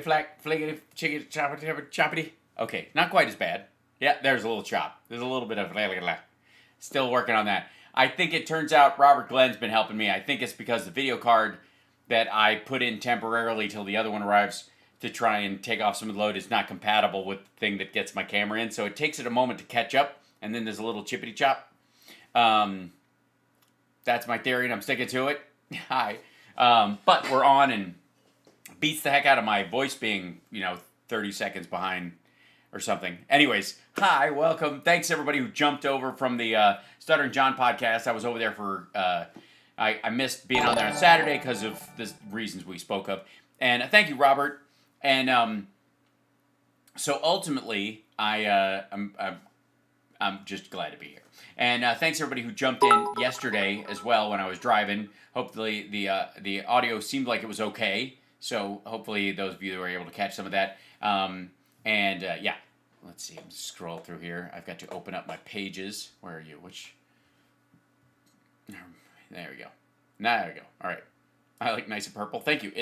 flack, flickety, chickity, choppity. Okay, not quite as bad. Yeah, there's a little chop. There's a little bit of still working on that. I think it turns out Robert Glenn's been helping me. I think it's because the video card that I put in temporarily till the other one arrives to try and take off some of the load is not compatible with the thing that gets my camera in. So it takes it a moment to catch up, and then there's a little chippity chop. That's my theory, and I'm sticking to it. Hi. But we're on, and beats the heck out of my voice being, 30 seconds behind or something. Anyways, hi, welcome. Thanks everybody who jumped over from the Stuttering John podcast. I was over there for, I missed being on there on Saturday because of the reasons we spoke of. And thank you, Robert. And so ultimately, I'm just glad to be here. And thanks everybody who jumped in yesterday as well when I was driving. Hopefully the audio seemed like it was okay. So hopefully those of you that were able to catch some of that. Yeah, let's see. I'm just scroll through here. I've got to open up my pages. Where are you? There we go. Now there we go. All right. I like nice and purple. Thank you.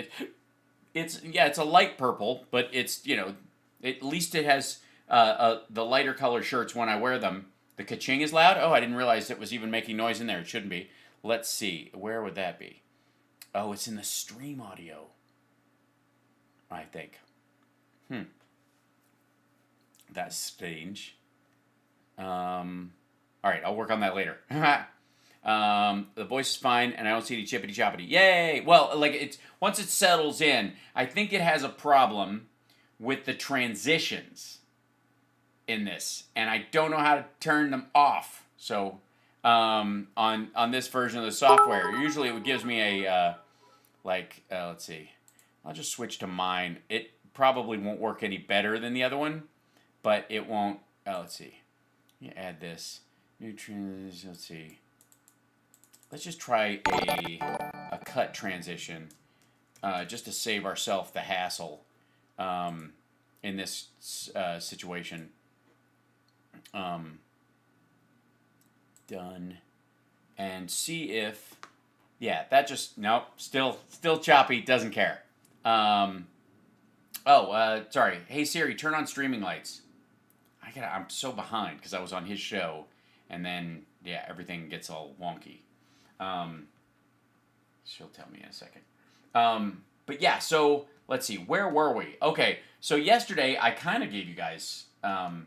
It's a light purple, but it's at least it has the lighter color shirts when I wear them. The ka-ching is loud. Oh, I didn't realize it was even making noise in there. It shouldn't be. Let's see. Where would that be? Oh, it's in the stream audio, I think. That's strange. All right, I'll work on that later. The voice is fine, and I don't see any chippity choppity. Yay! Well, once it settles in, I think it has a problem with the transitions in this, and I don't know how to turn them off. So, on this version of the software, usually it gives me a let's see. I'll just switch to mine. It probably won't work any better than the other one, but it won't. Let's see. You add this nutrients. Let's see. Let's just try a cut transition, just to save ourselves the hassle in this situation. Done, and see if, that just nope, still choppy. Doesn't care. Sorry. Hey Siri, turn on streaming lights. I'm so behind because I was on his show, and then everything gets all wonky. She'll tell me in a second. But yeah, so let's see, where were we? Okay, so yesterday I kind of gave you guys, let's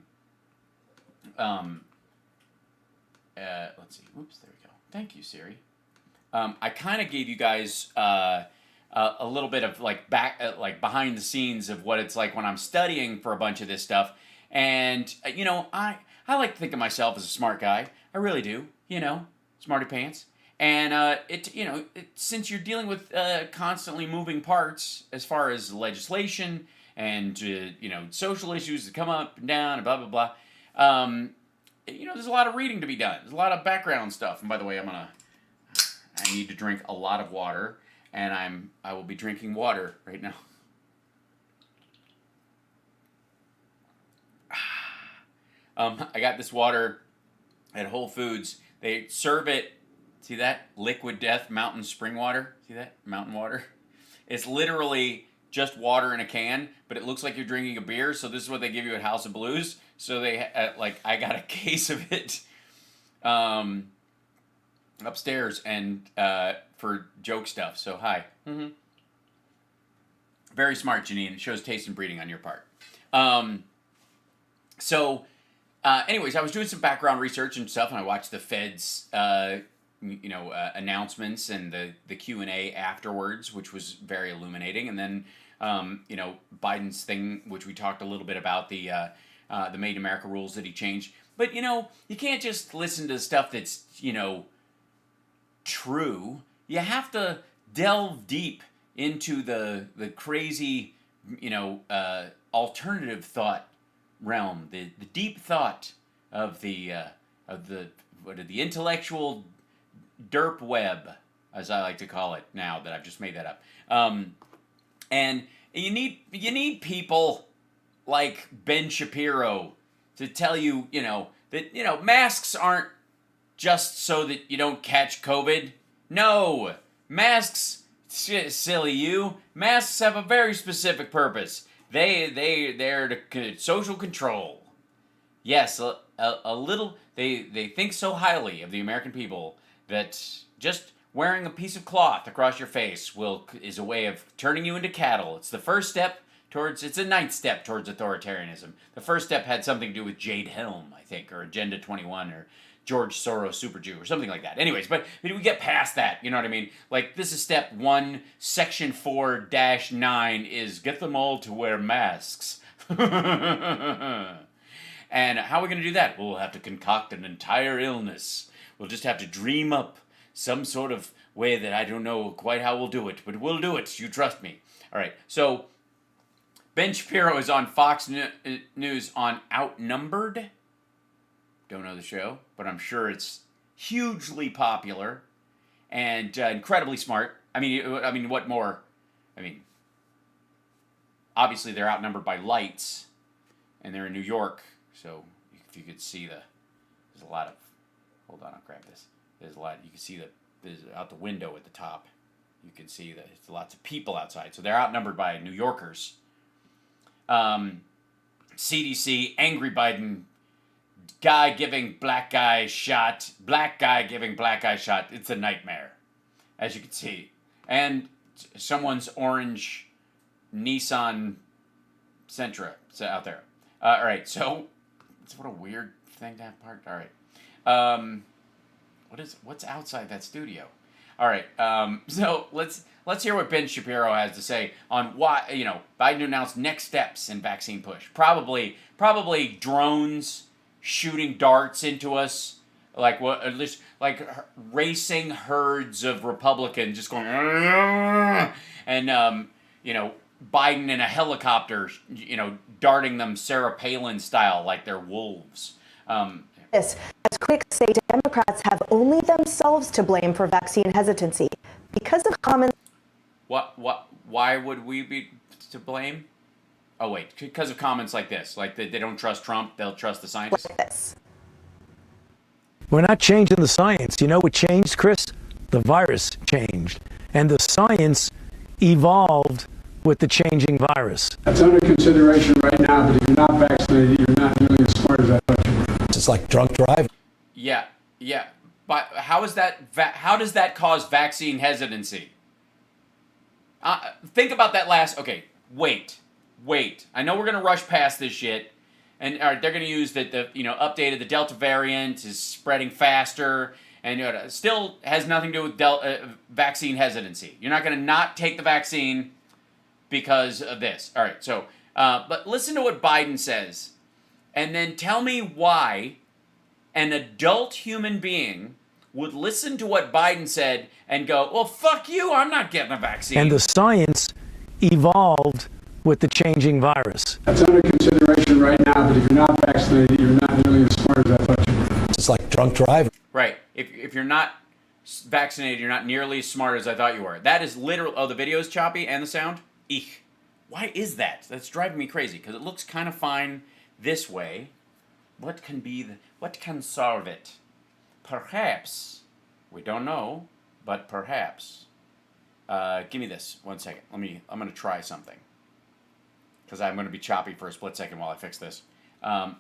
see, oops, there we go. Thank you, Siri. I kind of gave you guys, a little bit of behind the scenes of what it's like when I'm studying for a bunch of this stuff. And, I like to think of myself as a smart guy. I really do, smarty pants. And since you're dealing with constantly moving parts as far as legislation and social issues that come up and down and blah blah blah, there's a lot of reading to be done. There's a lot of background stuff. And by the way, I need to drink a lot of water, and I will be drinking water right now. I got this water at Whole Foods. They serve it. See that? Liquid Death Mountain Spring Water. See that? Mountain water. It's literally just water in a can, but it looks like you're drinking a beer. So this is what they give you at House of Blues. So they I got a case of it upstairs and for joke stuff. So hi. Mm-hmm. Very smart, Janine. It shows taste and breeding on your part. Anyways, I was doing some background research and stuff, and I watched the Fed's announcements and the Q&A afterwards, which was very illuminating. And then, Biden's thing, which we talked a little bit about, the Made in America rules that he changed. But, you can't just listen to stuff that's, true. You have to delve deep into the crazy, alternative thought realm, the deep thought of the intellectual derp web, as I like to call it now that I've just made that up. And you need people like Ben Shapiro to tell you, that masks aren't just so that you don't catch COVID. No, masks, silly you. Masks have a very specific purpose. they're the social control. Yes, a little. They think so highly of the American people that just wearing a piece of cloth across your face is a way of turning you into cattle. It's the first step towards. It's a ninth step towards authoritarianism. The first step had something to do with Jade Helm, I think, or Agenda 21, or George Soros Super Jew, or something like that. Anyways, but we get past that. You know what I mean? Like, this is step 1, section 4-9 is get them all to wear masks. And how are we going to do that? We'll have to concoct an entire illness. We'll just have to dream up some sort of way that I don't know quite how we'll do it, but we'll do it. You trust me. All right. So Ben Shapiro is on Fox News on Outnumbered. Don't know the show, but I'm sure it's hugely popular and incredibly smart. I mean, what more? I mean, obviously they're outnumbered by lights, and they're in New York. So if you could see there's a lot of, hold on, I'll grab this. There's a lot, you can see there's out the window at the top. You can see that it's lots of people outside. So they're outnumbered by New Yorkers. CDC, angry Biden, guy giving black guy shot, black guy giving black guy shot. It's a nightmare, as you can see. And someone's orange Nissan Sentra out there. All right, so what a weird thing to have parked. All right, what's outside that studio? All right, so let's hear what Ben Shapiro has to say on why Biden announced next steps in vaccine push. Probably drones shooting darts into us, like what at least like racing herds of Republicans just going, and Biden in a helicopter, darting them Sarah Palin style like they're wolves. As critics say, Democrats have only themselves to blame for vaccine hesitancy because of common. Why would we be to blame? Oh wait, because of comments like this, like they don't trust Trump, they'll trust the scientists. Like this. We're not changing the science. You know what changed, Chris? The virus changed, and the science evolved with the changing virus. That's under consideration right now, but if you're not vaccinated, you're not nearly as smart as I thought you were. It's like drunk driving. Yeah. But how does that cause vaccine hesitancy? Think about that last. Okay, wait. I know we're gonna rush past this shit, and they're gonna use the updated the Delta variant is spreading faster, and still has nothing to do with vaccine hesitancy. You're not gonna not take the vaccine because of this. All right, so but listen to what Biden says, and then tell me why an adult human being would listen to what Biden said and go, well, fuck you, I'm not getting a vaccine. And the science evolved with the changing virus. That's under consideration right now, but if you're not vaccinated, you're not nearly as smart as I thought you were. It's like drunk driving. Right. If you're not vaccinated, you're not nearly as smart as I thought you were. That is literal. Oh, the video is choppy and the sound? Eek. Why is that? That's driving me crazy because it looks kind of fine this way. What can solve it? Perhaps. We don't know, but perhaps. Give me this 1 second. I'm going to try something. Because I'm going to be choppy for a split second while I fix this. All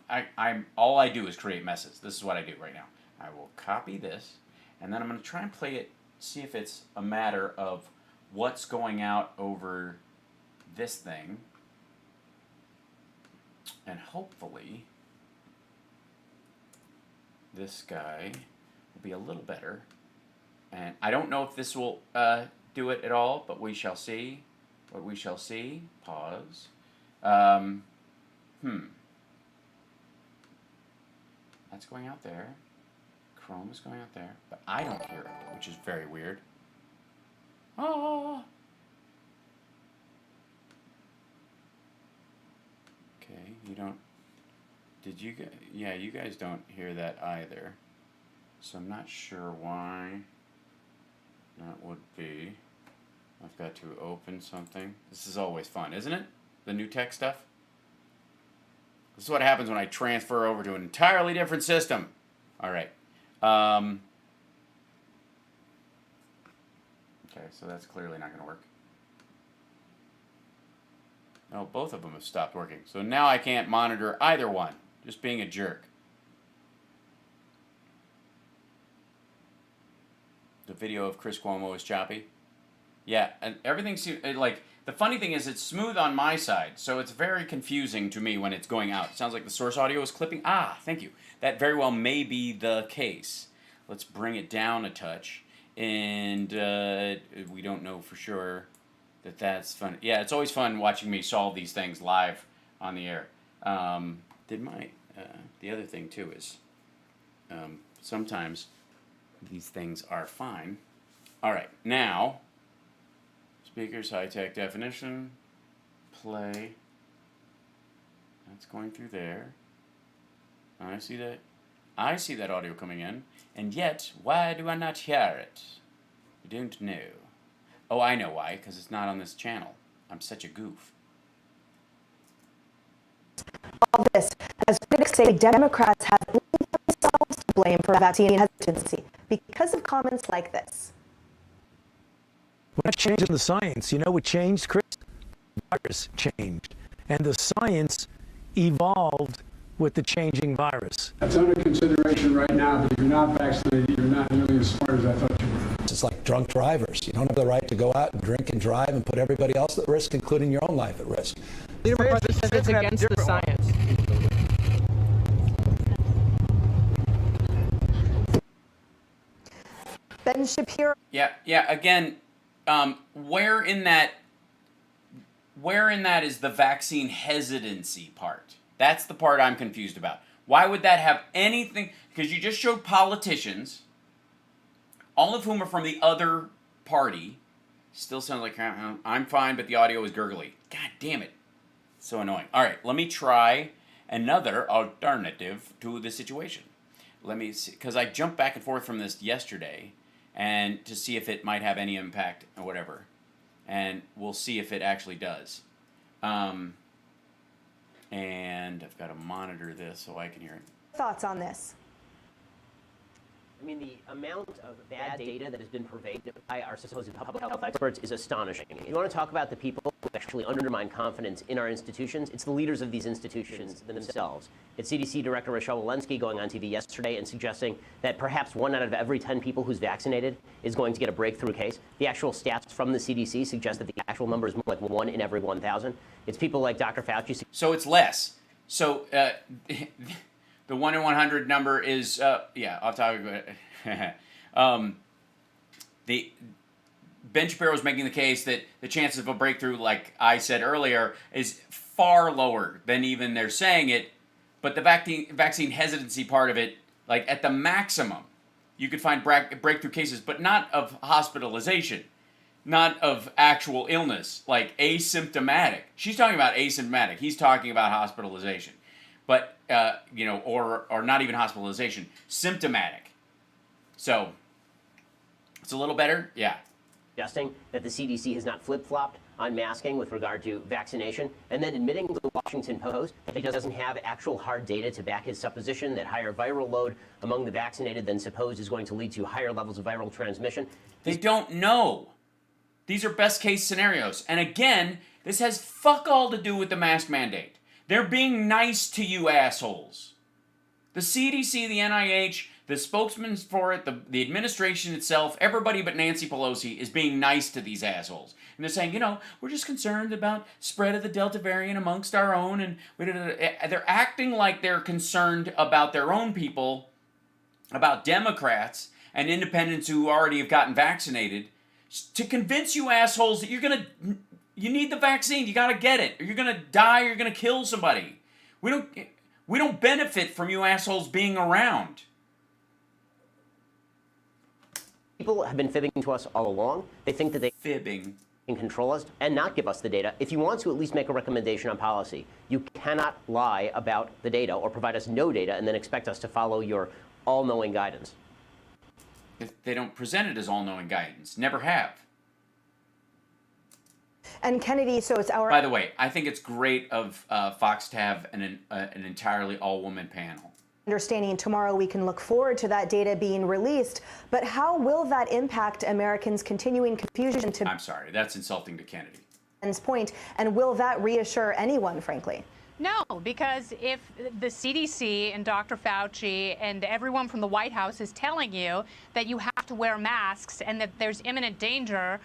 I do is create messes. This is what I do right now. I will copy this, and then I'm going to try and play it, see if it's a matter of what's going out over this thing. And hopefully this guy will be a little better. And I don't know if this will do it at all, but we shall see. What we shall see. Pause. That's going out there. Chrome is going out there, but I don't hear it, which is very weird. Oh. Okay, you don't. Did you guys? Yeah, you guys don't hear that either. So I'm not sure why that would be. I've got to open something. This is always fun, isn't it? The new tech stuff. This is what happens when I transfer over to an entirely different system. All right. Okay, so that's clearly not going to work. No, both of them have stopped working. So now I can't monitor either one. Just being a jerk. The video of Chris Cuomo is choppy. Yeah, and everything seems like the funny thing is it's smooth on my side, so it's very confusing to me when it's going out. It sounds like the source audio is clipping. Ah, thank you. That very well may be the case. Let's bring it down a touch, and we don't know for sure that that's fun. Yeah, it's always fun watching me solve these things live on the air. The other thing too is sometimes these things are fine. All right, now, speakers, high-tech definition, play. That's going through there. I see that. I see that audio coming in, and yet, why do I not hear it? I don't know. Oh, I know why, because it's not on this channel. I'm such a goof. All this, as critics say, Democrats have only themselves to blame for vaccine hesitancy because of comments like this. We're not changing the science. You know what changed, Chris? The virus changed. And the science evolved with the changing virus. That's under consideration right now, but if you're not vaccinated, you're not nearly as smart as I thought you were. It's like drunk drivers. You don't have the right to go out and drink and drive and put everybody else at risk, including your own life at risk. Leader McCarthy says it's against the science. Ben Shapiro. Yeah. Again, where in that is the vaccine hesitancy part? That's the part I'm confused about. Why would that have anything? Because you just showed politicians, all of whom are from the other party. Still sounds like I'm fine, but the audio is gurgly. God damn it. So annoying. All right, let me try another alternative to the situation. Let me see, because I jumped back and forth from this yesterday, and to see if it might have any impact or whatever. And we'll see if it actually does. And I've got to monitor this so I can hear it. Thoughts on this? I mean, the amount of bad data that has been pervaded by our supposed public health experts is astonishing. If you want to talk about the people who actually undermine confidence in our institutions, it's the leaders of these institutions themselves. It's CDC Director Rochelle Walensky going on TV yesterday and suggesting that perhaps 1 out of every 10 people who's vaccinated is going to get a breakthrough case. The actual stats from the CDC suggest that the actual number is more like 1 in every 1,000. It's people like Dr. Fauci. So it's less. So the 1 in 100 number is, I'll talk about it. The Ben Shapiro is making the case that the chances of a breakthrough, like I said earlier, is far lower than even they're saying it. But the vaccine hesitancy part of it, like at the maximum, you could find breakthrough cases, but not of hospitalization, not of actual illness, like asymptomatic. She's talking about asymptomatic. He's talking about hospitalization. But, or not even hospitalization, symptomatic. So, it's a little better? Yeah. Suggesting that the CDC has not flip-flopped on masking with regard to vaccination, and then admitting to the Washington Post that he doesn't have actual hard data to back his supposition that higher viral load among the vaccinated than supposed is going to lead to higher levels of viral transmission. They don't know. These are best-case scenarios. And again, this has fuck all to do with the mask mandate. They're being nice to you assholes. The CDC, the NIH, the spokesman for it, the administration itself, everybody but Nancy Pelosi is being nice to these assholes. And they're saying, we're just concerned about spread of the Delta variant amongst our own. And they're acting like they're concerned about their own people, about Democrats and independents who already have gotten vaccinated, to convince you assholes that you need the vaccine. You got to get it, or you're going to die, or you're going to kill somebody. We don't benefit from you assholes being around. People have been fibbing to us all along. They think that they can control us and not give us the data. If you want to at least make a recommendation on policy, you cannot lie about the data or provide us no data and then expect us to follow your all-knowing guidance. They don't present it as all-knowing guidance. Never have. And Kennedy, so it's our... By the way, I think it's great of Fox to have an entirely all-woman panel. Understanding tomorrow we can look forward to that data being released, but how will that impact Americans' continuing confusion to... I'm sorry, that's insulting to Kennedy. Ben's point, and will that reassure anyone, frankly? No, because if the CDC and Dr. Fauci and everyone from the White House is telling you that you have to wear masks and that there's imminent danger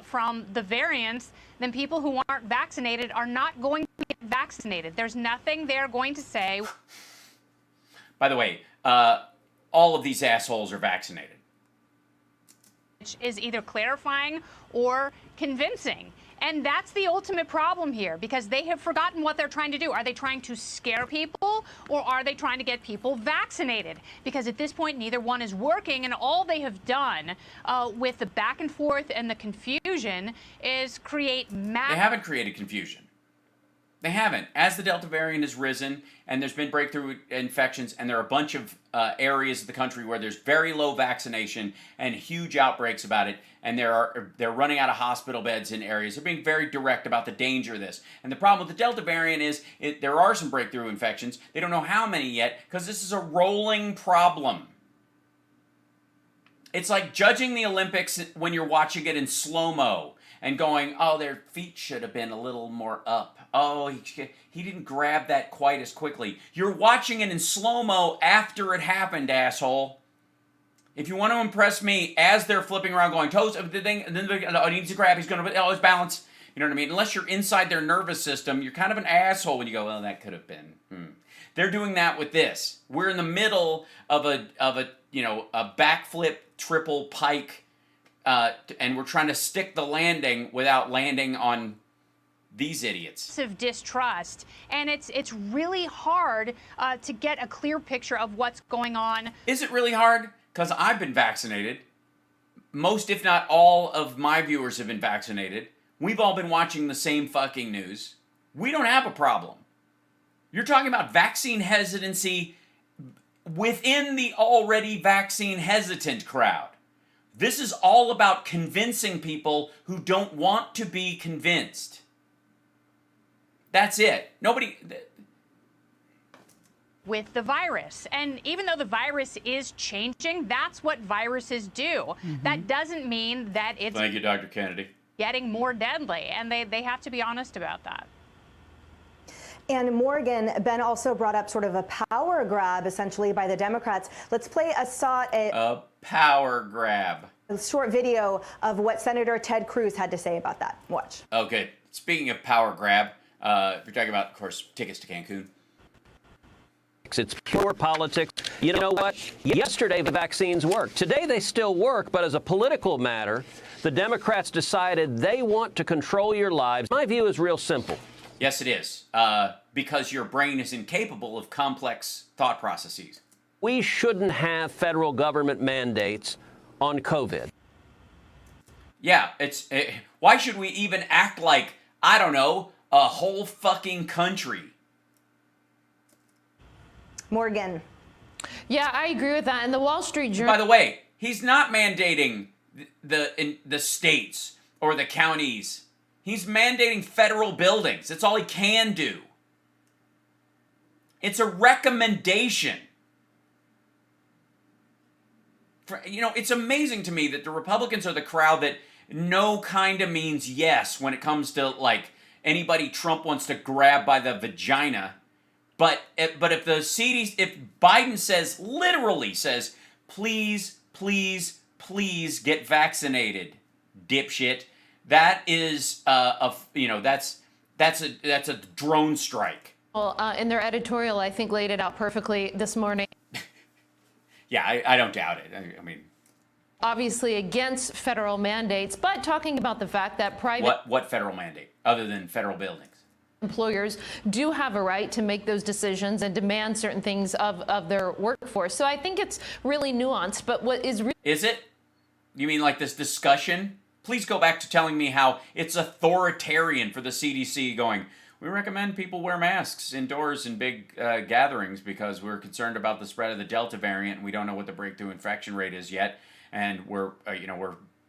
from the variants, then people who aren't vaccinated are not going to get vaccinated. There's nothing they're going to say. By the way, all of these assholes are vaccinated. Which is either clarifying or convincing. And that's the ultimate problem here, because they have forgotten what they're trying to do. Are they trying to scare people, or are they trying to get people vaccinated? Because at this point, neither one is working, and all they have done with the back and forth and the confusion is create They haven't created confusion. They haven't. As the Delta variant has risen, and there's been breakthrough infections, and there are a bunch of areas of the country where there's very low vaccination and huge outbreaks about it, and they're running out of hospital beds in areas. They're being very direct about the danger of this. And the problem with the Delta variant is there are some breakthrough infections. They don't know how many yet, because this is a rolling problem. It's like judging the Olympics when you're watching it in slow-mo and going, oh, their feet should have been a little more up. Oh, he didn't grab that quite as quickly. You're watching it in slow-mo after it happened, asshole. If you want to impress me as they're flipping around going, toes, the thing, and then he needs to grab, he's going to, his balance. You know what I mean? Unless you're inside their nervous system, you're kind of an asshole when you go, well, that could have been. They're doing that with this. We're in the middle of a backflip triple pike, and we're trying to stick the landing without landing on these idiots. Of distrust, and it's really hard to get a clear picture of what's going on. Is it really hard? Because I've been vaccinated. Most, if not all, of my viewers have been vaccinated. We've all been watching the same fucking news. We don't have a problem. You're talking about vaccine hesitancy within the already vaccine hesitant crowd. This is all about convincing people who don't want to be convinced. That's it. Nobody... With the virus. And even though the virus is changing, that's what viruses do. That doesn't mean that it's... Thank you, Dr. Kennedy. ...getting more deadly. And they have to be honest about that. And Morgan, Ben also brought up sort of a power grab, essentially, by the Democrats. Let's play a power grab. A short video of what Senator Ted Cruz had to say about that. Watch. Okay. Speaking of power grab, you're talking about, of course, tickets to Cancun. It's pure politics. You know what? Yesterday, the vaccines worked. Today, they still work, but as a political matter, the Democrats decided they want to control your lives. My view is real simple. Yes, it is. Because your brain is incapable of complex thought processes. We shouldn't have federal government mandates on COVID. Yeah, why should we even act like, I don't know, a whole fucking country? Morgan. Yeah, I agree with that. And the Wall Street Journal... By the way, he's not mandating the states or the counties. He's mandating federal buildings. That's all he can do. It's a recommendation. It's amazing to me that the Republicans are the crowd that no kind of means yes when it comes to, like, anybody Trump wants to grab by the vagina. But if the CDC, if Biden literally says, please, please, please get vaccinated, dipshit, that is that's a drone strike. Well, in their editorial, I think laid it out perfectly this morning. Yeah, I don't doubt it. I mean, obviously against federal mandates, but talking about the fact that private what federal mandate other than federal buildings? Employers do have a right to make those decisions and demand certain things of their workforce. So I think it's really nuanced. But what is is it? You mean like this discussion? Please go back to telling me how it's authoritarian for the CDC going, we recommend people wear masks indoors in big gatherings because we're concerned about the spread of the Delta variant and we don't know what the breakthrough infection rate is yet. And we're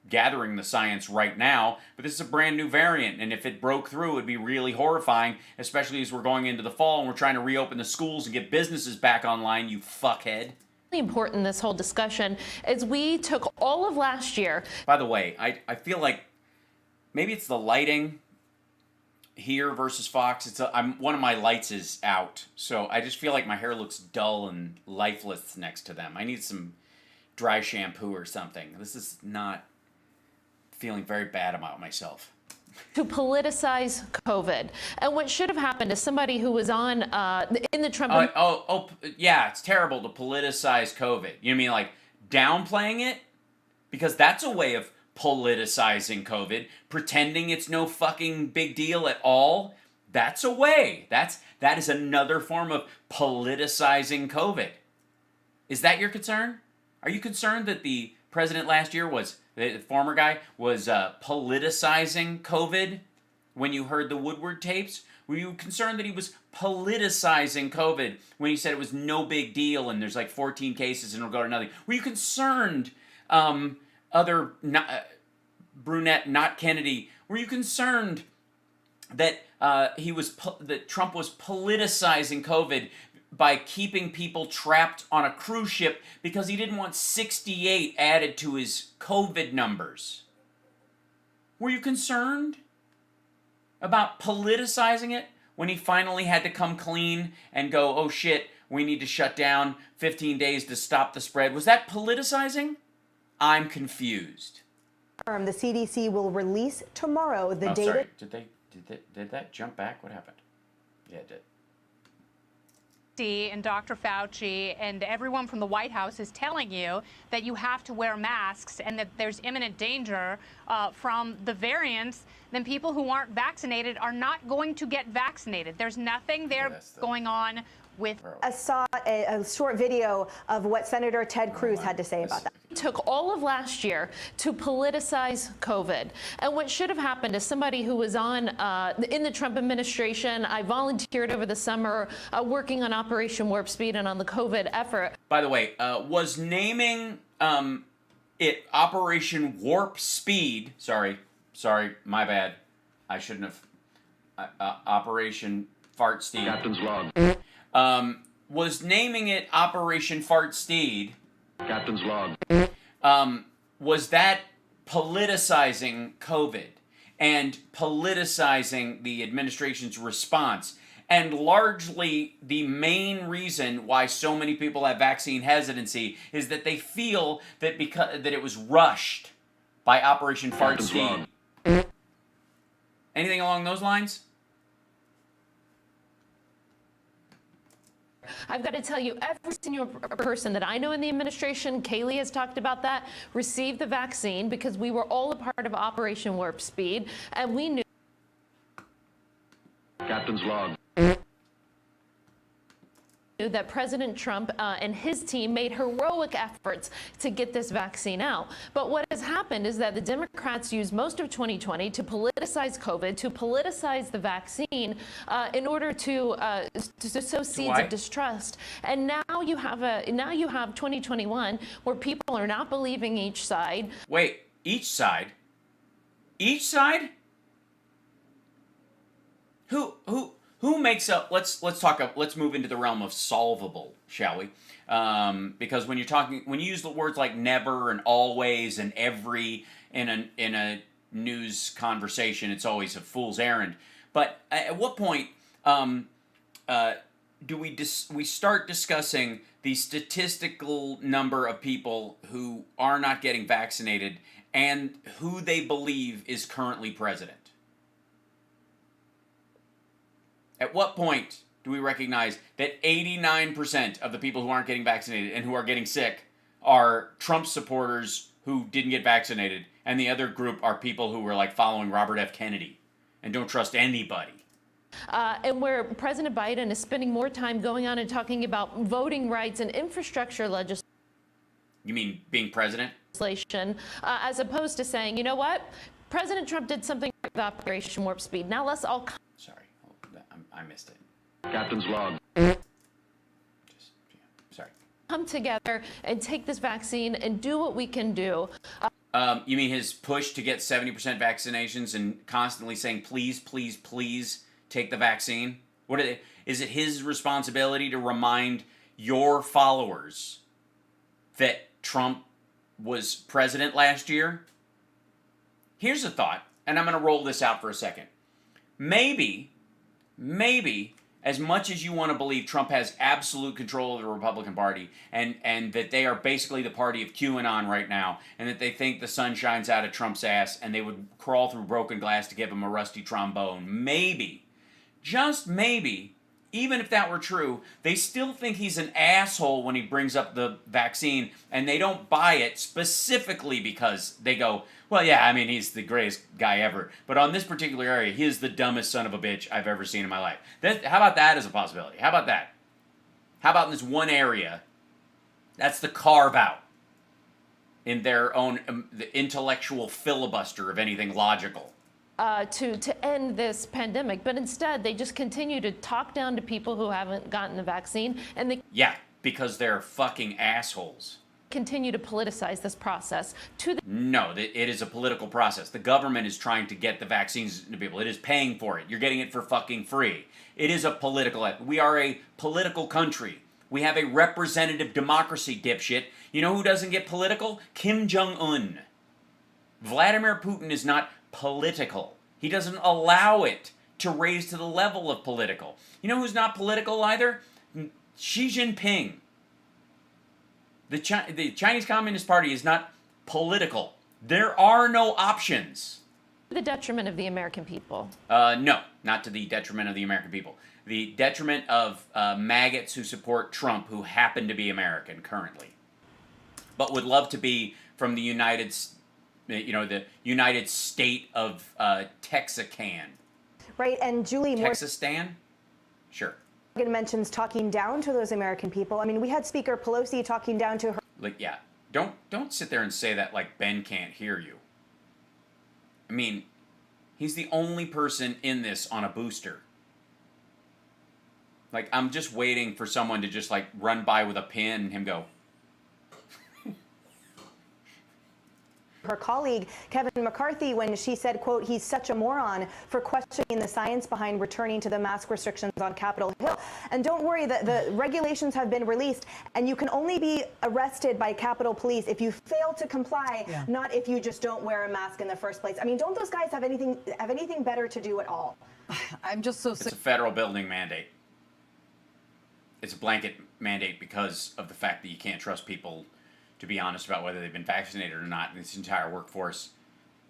gathering the science right now, but this is a brand new variant, and if it broke through, it'd be really horrifying, especially as we're going into the fall and we're trying to reopen the schools and get businesses back online, you fuckhead. Important, this whole discussion, as we took all of last year. By the way, I feel like maybe it's the lighting, here versus Fox. One of my lights is out, so I just feel like my hair looks dull and lifeless next to them. I need some dry shampoo or something. This is not feeling very bad about myself. To politicize COVID. And what should have happened is somebody who was on in the Trump. Yeah, it's terrible to politicize COVID. You mean like downplaying it? Because that's a way of politicizing COVID, pretending it's no fucking big deal at all. That's a way. That is another form of politicizing COVID. Is that your concern? Are you concerned that the president last year the former guy was politicizing COVID when you heard the Woodward tapes? Were you concerned that he was politicizing COVID when he said it was no big deal and there's like 14 cases and it'll go to nothing? Were you concerned, brunette, not Kennedy, were you concerned that that Trump was politicizing COVID by keeping people trapped on a cruise ship because he didn't want 68 added to his COVID numbers? Were you concerned about politicizing it when he finally had to come clean and go, oh shit, we need to shut down 15 days to stop the spread? Was that politicizing? I'm confused. The CDC will release tomorrow the data. Sorry. Did that jump back? What happened? Yeah, it did. And Dr. Fauci and everyone from the White House is telling you that you have to wear masks and that there's imminent danger from the variants, then people who aren't vaccinated are not going to get vaccinated. There's nothing there going on with. I saw a short video of what Senator Ted Cruz had to say about that. Took all of last year to politicize COVID. And what should have happened is somebody who was on in the Trump administration, I volunteered over the summer working on Operation Warp Speed and on the COVID effort. By the way, was naming it Operation Warp Speed, sorry, my bad. I shouldn't have. Operation Fart Steed. Captain's log. Was naming it Operation Fart Steed. Captain's log. Was that politicizing COVID and politicizing the administration's response? And largely the main reason why so many people have vaccine hesitancy is that they feel that that it was rushed by Operation Fart Steed. Anything along those lines? I've got to tell you, every single person that I know in the administration, Kayleigh has talked about that, received the vaccine because we were all a part of Operation Warp Speed, and we knew. Captain's log. That President Trump and his team made heroic efforts to get this vaccine out. But what has happened is that the Democrats used most of 2020 to politicize COVID, to politicize the vaccine in order to sow seeds of distrust. And now you have 2021 where people are not believing each side. Wait, each side? Each side? Who makes up? Let's move into the realm of solvable, shall we? Because when you use the words like never and always and every in a news conversation, it's always a fool's errand. But at what point do we start discussing the statistical number of people who are not getting vaccinated and who they believe is currently president? At what point do we recognize that 89% of the people who aren't getting vaccinated and who are getting sick are Trump supporters who didn't get vaccinated, and the other group are people who were like following Robert F. Kennedy and don't trust anybody? And where President Biden is spending more time going on and talking about voting rights and infrastructure legislation. You mean being president? As opposed to saying, you know what? President Trump did something with Operation Warp Speed. Now let's all. Sorry. I missed it. Captain's log. Sorry. Come together and take this vaccine and do what we can do. You mean his push to get 70% vaccinations and constantly saying, please, please, please take the vaccine? Is it his responsibility to remind your followers that Trump was president last year? Here's a thought, and I'm going to roll this out for a second. maybe, as much as you want to believe Trump has absolute control of the Republican Party and that they are basically the party of QAnon right now and that they think the sun shines out of Trump's ass and they would crawl through broken glass to give him a rusty trombone, maybe, just maybe, even if that were true, they still think he's an asshole when he brings up the vaccine, and they don't buy it specifically because they go, well, yeah, I mean, he's the greatest guy ever. But on this particular area, he is the dumbest son of a bitch I've ever seen in my life. How about that as a possibility? How about that? How about in this one area? That's the carve-out in their own the intellectual filibuster of anything logical. To end this pandemic, but instead they just continue to talk down to people who haven't gotten the vaccine, and they because they're fucking assholes. Continue to politicize this process to the No, it is a political process. The government is trying to get the vaccines to people. It is paying for it. You're getting it for fucking free. It is a political. We are a political country. We have a representative democracy, dipshit. You know who doesn't get political? Kim Jong-un. Vladimir Putin is not political. He doesn't allow it to raise to the level of political. You know who's not political either? Xi Jinping. The Chinese Communist Party is not political. There are no options. the detriment of the American people. No, not to the detriment of the American people. The detriment of maggots who support Trump, who happen to be American currently, but would love to be from the United State of Texacan. Right, and Julie Texastan? Sure. Morgan mentions talking down to those American people. I mean, we had Speaker Pelosi talking down to her. Like, yeah, don't sit there and say that like Ben can't hear you. I mean, he's the only person in this on a booster. Like, I'm just waiting for someone to just like run by with a pin and him go. Her colleague, Qevin McCarthy, when she said, quote, he's such a moron for questioning the science behind returning to the mask restrictions on Capitol Hill. And don't worry, the regulations have been released, and you can only be arrested by Capitol Police if you fail to comply, not if you just don't wear a mask in the first place. I mean, don't those guys have anything better to do at all? I'm just so sick. It's a federal building mandate. It's a blanket mandate because of the fact that you can't trust people to be honest about whether they've been vaccinated or not in this entire workforce.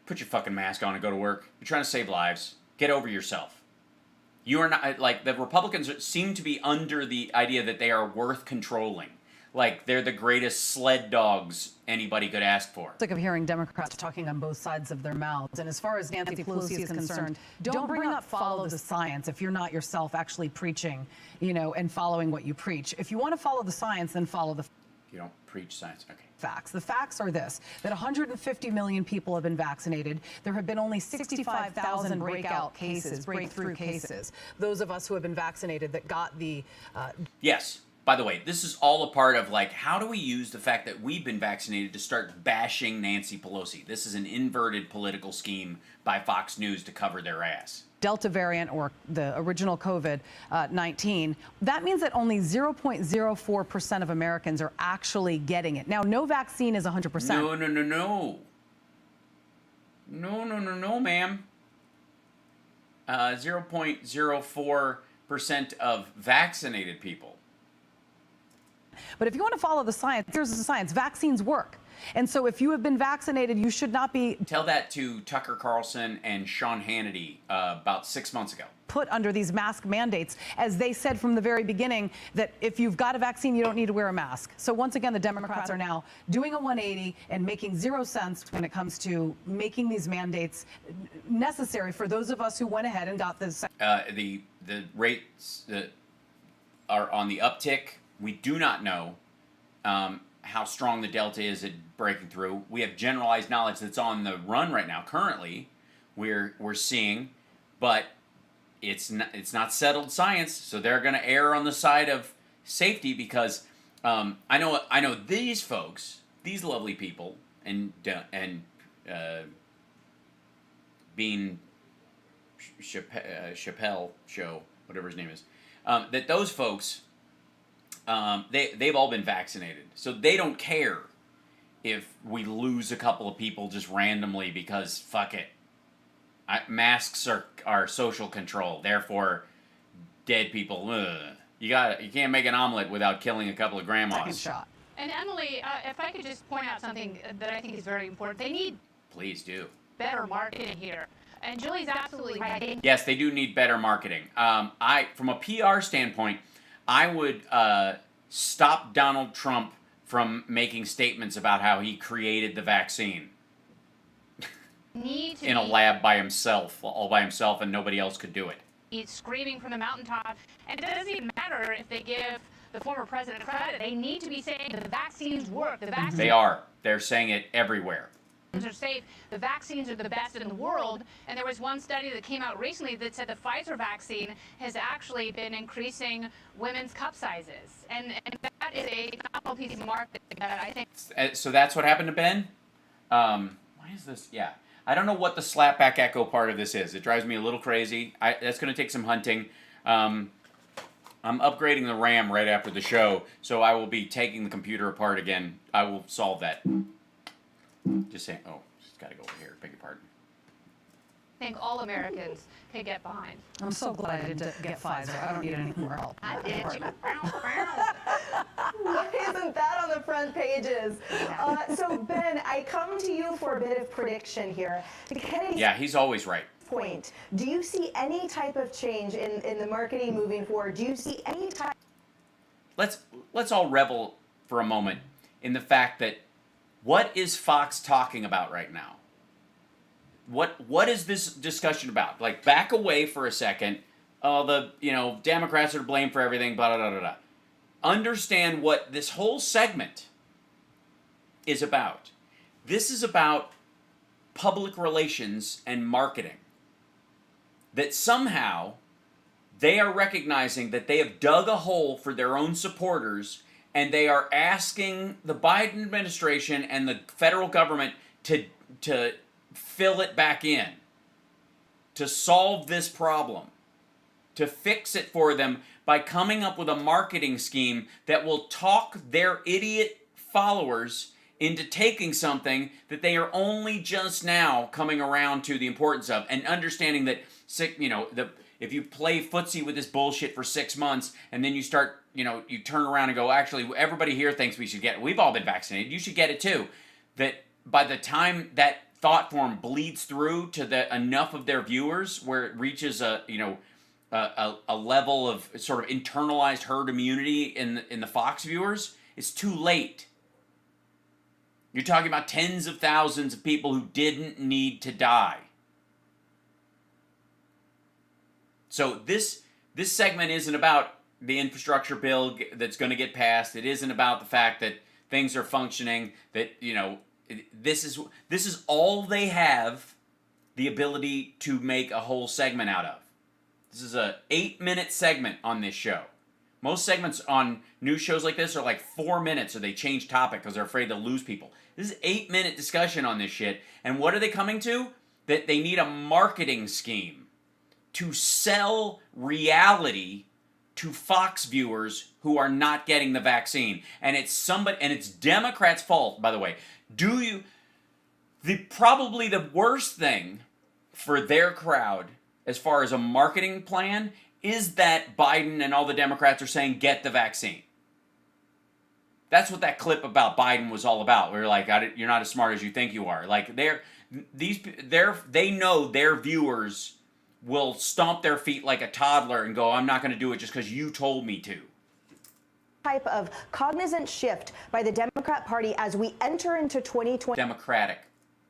Put your fucking mask on and go to work. You're trying to save lives. Get over yourself. You are not, like, the Republicans seem to be under the idea that they are worth controlling. Like, they're the greatest sled dogs anybody could ask for. Sick of hearing Democrats talking on both sides of their mouths. And as far as Nancy Pelosi is concerned, don't bring up follow the science if you're not yourself actually preaching, and following what you preach. If you want to follow the science, then follow the You don't preach science. Okay. facts. The facts are this, that 150 million people have been vaccinated. There have been only 65,000 breakthrough cases. Those of us who have been vaccinated that got the... Yes. By the way, this is all a part of, like, how do we use the fact that we've been vaccinated to start bashing Nancy Pelosi? This is an inverted political scheme by Fox News to cover their ass. Delta variant or the original COVID-19, that means that only 0.04% of Americans are actually getting it. Now, no vaccine is 100%. No, ma'am. 0.04% of vaccinated people. But if you want to follow the science, here's the science. Vaccines work. And so if you have been vaccinated, you should not be... Tell that to Tucker Carlson and Sean Hannity about 6 months ago. ...put under these mask mandates, as they said from the very beginning that if you've got a vaccine, you don't need to wear a mask. So once again, the Democrats are now doing a 180 and making 0 sense when it comes to making these mandates necessary for those of us who went ahead and got this. The rates are on the uptick. We do not know how strong the Delta is at breaking through. We have generalized knowledge that's on the run right now. Currently, we're seeing, but it's not settled science. So they're going to err on the side of safety because I know these folks, these lovely people, and Bean Chappelle show, whatever his name is, that those folks. They've all been vaccinated, so they don't care if we lose a couple of people just randomly because fuck it. masks are social control. Therefore, dead people. You can't make an omelet without killing a couple of grandmas. Second shot. And Emily, if I could just point out something that I think is very important, they need Please do. better marketing here. And Julie's absolutely right. Yes, they do need better marketing. From a PR standpoint, I would stop Donald Trump from making statements about how he created the vaccine in a lab by himself, all by himself, and nobody else could do it. He's screaming from the mountaintop, and it doesn't even matter if they give the former president credit. They need to be saying the vaccines work. The vaccines They are. They're saying it everywhere. are safe. The vaccines are the best in the world. And there was one study that came out recently that said the Pfizer vaccine has actually been increasing women's cup sizes. And that is a phenomenal piece of marketing that I think. So that's what happened to Ben? Why is this? Yeah. I don't know what the slapback echo part of this is. It drives me a little crazy. That's going to take some hunting. I'm upgrading the RAM right after the show, so I will be taking the computer apart again. I will solve that. Just saying. Oh, just got to go over here. Beg your pardon. I think all Americans can get behind. I'm so glad I didn't get Pfizer. I don't need any more help. I did. Why isn't that on the front pages? So Ben, I come to you for a bit of prediction here. Yeah, he's always right. Point. Do you see any type of change in the marketing moving forward? Do you see any type? Let's all revel for a moment in the fact that what is Fox talking about right now? What is this discussion about? Like, back away for a second. Oh, the Democrats are to blame for everything. Blah, blah, blah, blah. Understand what this whole segment is about. This is about public relations and marketing. That somehow they are recognizing that they have dug a hole for their own supporters, and they are asking the Biden administration and the federal government to fill it back in, to solve this problem, to fix it for them by coming up with a marketing scheme that will talk their idiot followers into taking something that they are only just now coming around to the importance of, and understanding that, if you play footsie with this bullshit for 6 months and then you start, you turn around and go, actually, everybody here thinks we should get it. We've all been vaccinated. You should get it too. That by the time that thought form bleeds through to enough of their viewers where it reaches a level of sort of internalized herd immunity in the Fox viewers, it's too late. You're talking about tens of thousands of people who didn't need to die. So this segment isn't about the infrastructure bill that's going to get passed. It isn't about the fact that things are functioning, that, this is all they have the ability to make a whole segment out of. This is a 8-minute segment on this show. Most segments on news shows like this are like 4 minutes, or they change topic because they're afraid they'll lose people. This is 8-minute discussion on this shit. And what are they coming to? That they need a marketing scheme to sell reality to Fox viewers who are not getting the vaccine. And it's Democrats' fault, by the way. Probably the worst thing for their crowd as far as a marketing plan is that Biden and all the Democrats are saying, get the vaccine. That's what that clip about Biden was all about. We're like, you're not as smart as you think you are. Like, they know their viewers will stomp their feet like a toddler and go, I'm not going to do it just because you told me to. Type of cognizant shift by the Democrat Party as we enter into 2020. Democratic.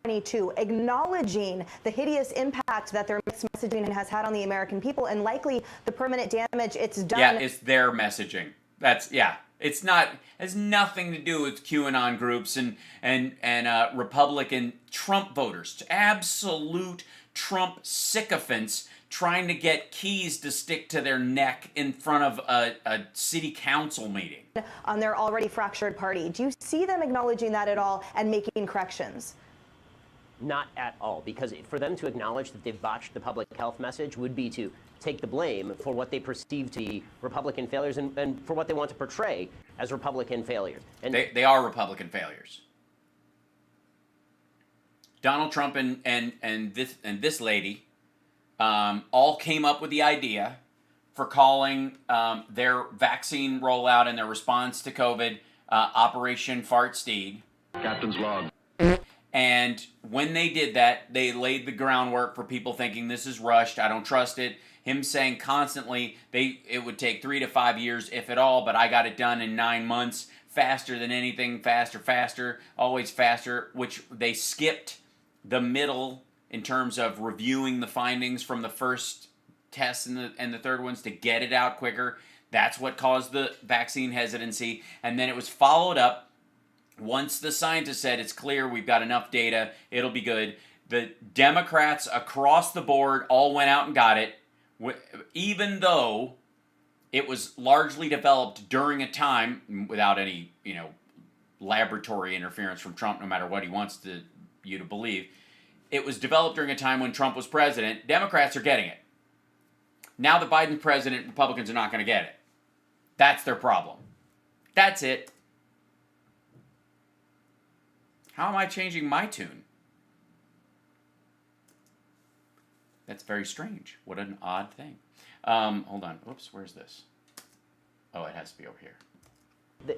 Acknowledging the hideous impact that their messaging has had on the American people and likely the permanent damage it's done. Yeah, it's their messaging. It's not, has nothing to do with QAnon groups and Republican Trump voters. Absolute Trump sycophants trying to get keys to stick to their neck in front of a city council meeting. On their already fractured party. Do you see them acknowledging that at all and making corrections? Not at all, because for them to acknowledge that they've botched the public health message would be to take the blame for what they perceive to be Republican failures and for what they want to portray as Republican failures. And they are Republican failures. Donald Trump and this lady all came up with the idea for calling their vaccine rollout and their response to COVID Operation Fart Steed. Captain's log. And when they did that, they laid the groundwork for people thinking this is rushed, I don't trust it. Him saying constantly it would take 3 to 5 years, if at all, but I got it done in 9 months, faster than anything, faster, always faster, which they skipped the middle in terms of reviewing the findings from the first tests and the third ones to get it out quicker. That's what caused the vaccine hesitancy. And then it was followed up once the scientists said it's clear, we've got enough data, it'll be good. The Democrats across the board all went out and got it, even though it was largely developed during a time without any, laboratory interference from Trump, no matter what he wants you to believe. It was developed during a time when Trump was president. Democrats are getting it. Now that Biden's president, Republicans are not going to get it. That's their problem. That's it. How am I changing my tune? That's very strange. What an odd thing. Hold on. Whoops, where's this? Oh, it has to be over here.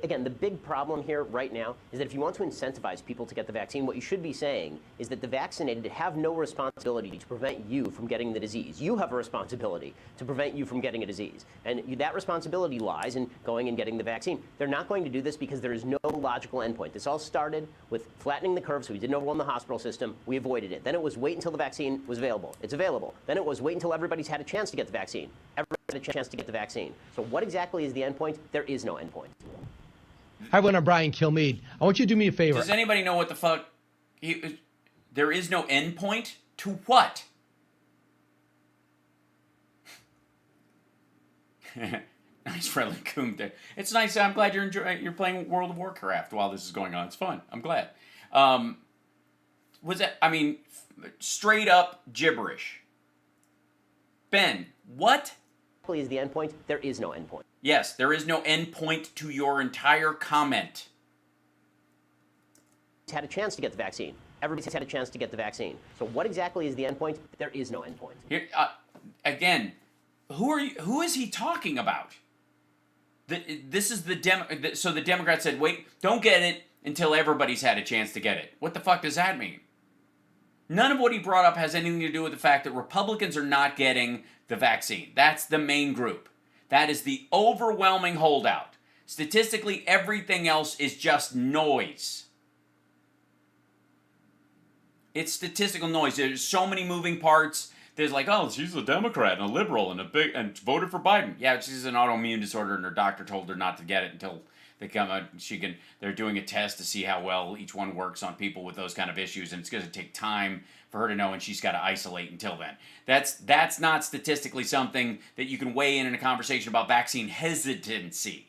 Again, the big problem here right now is that if you want to incentivize people to get the vaccine, what you should be saying is that the vaccinated have no responsibility to prevent you from getting the disease. You have a responsibility to prevent you from getting a disease. And that responsibility lies in going and getting the vaccine. They're not going to do this because there is no logical endpoint. This all started with flattening the curve so we didn't overwhelm the hospital system. We avoided it. Then it was wait until the vaccine was available. It's available. Then it was wait until everybody's had a chance to get the vaccine. Everybody had a chance to get the vaccine. So what exactly is the endpoint? There is no endpoint. Hi, everyone. I'm Brian Kilmeade. I want you to do me a favor. Does anybody know what the fuck? There is no end point to what? Nice friendly coom there. It's nice. I'm glad you're playing World of Warcraft while this is going on. It's fun. I'm glad. Was that? I mean, straight up gibberish. Ben, what? Is the endpoint? There is no endpoint. Yes, there is no endpoint to your entire comment. Had a chance to get the vaccine. Everybody's had a chance to get the vaccine. So what exactly is the endpoint? There is no endpoint. Here, again, who is he talking about? This is so the Democrats said, wait, don't get it until everybody's had a chance to get it. What the fuck does that mean? None of what he brought up has anything to do with the fact that Republicans are not getting the vaccine. That's the main group. That is the overwhelming holdout. Statistically, everything else is just noise. It's statistical noise. There's so many moving parts. There's like, oh, she's a Democrat and a liberal and voted for Biden. Yeah, she's an autoimmune disorder and her doctor told her not to get it until they come out. They're doing a test to see how well each one works on people with those kind of issues, and it's going to take time for her to know, and she's got to isolate until then. That's not statistically something that you can weigh in a conversation about vaccine hesitancy.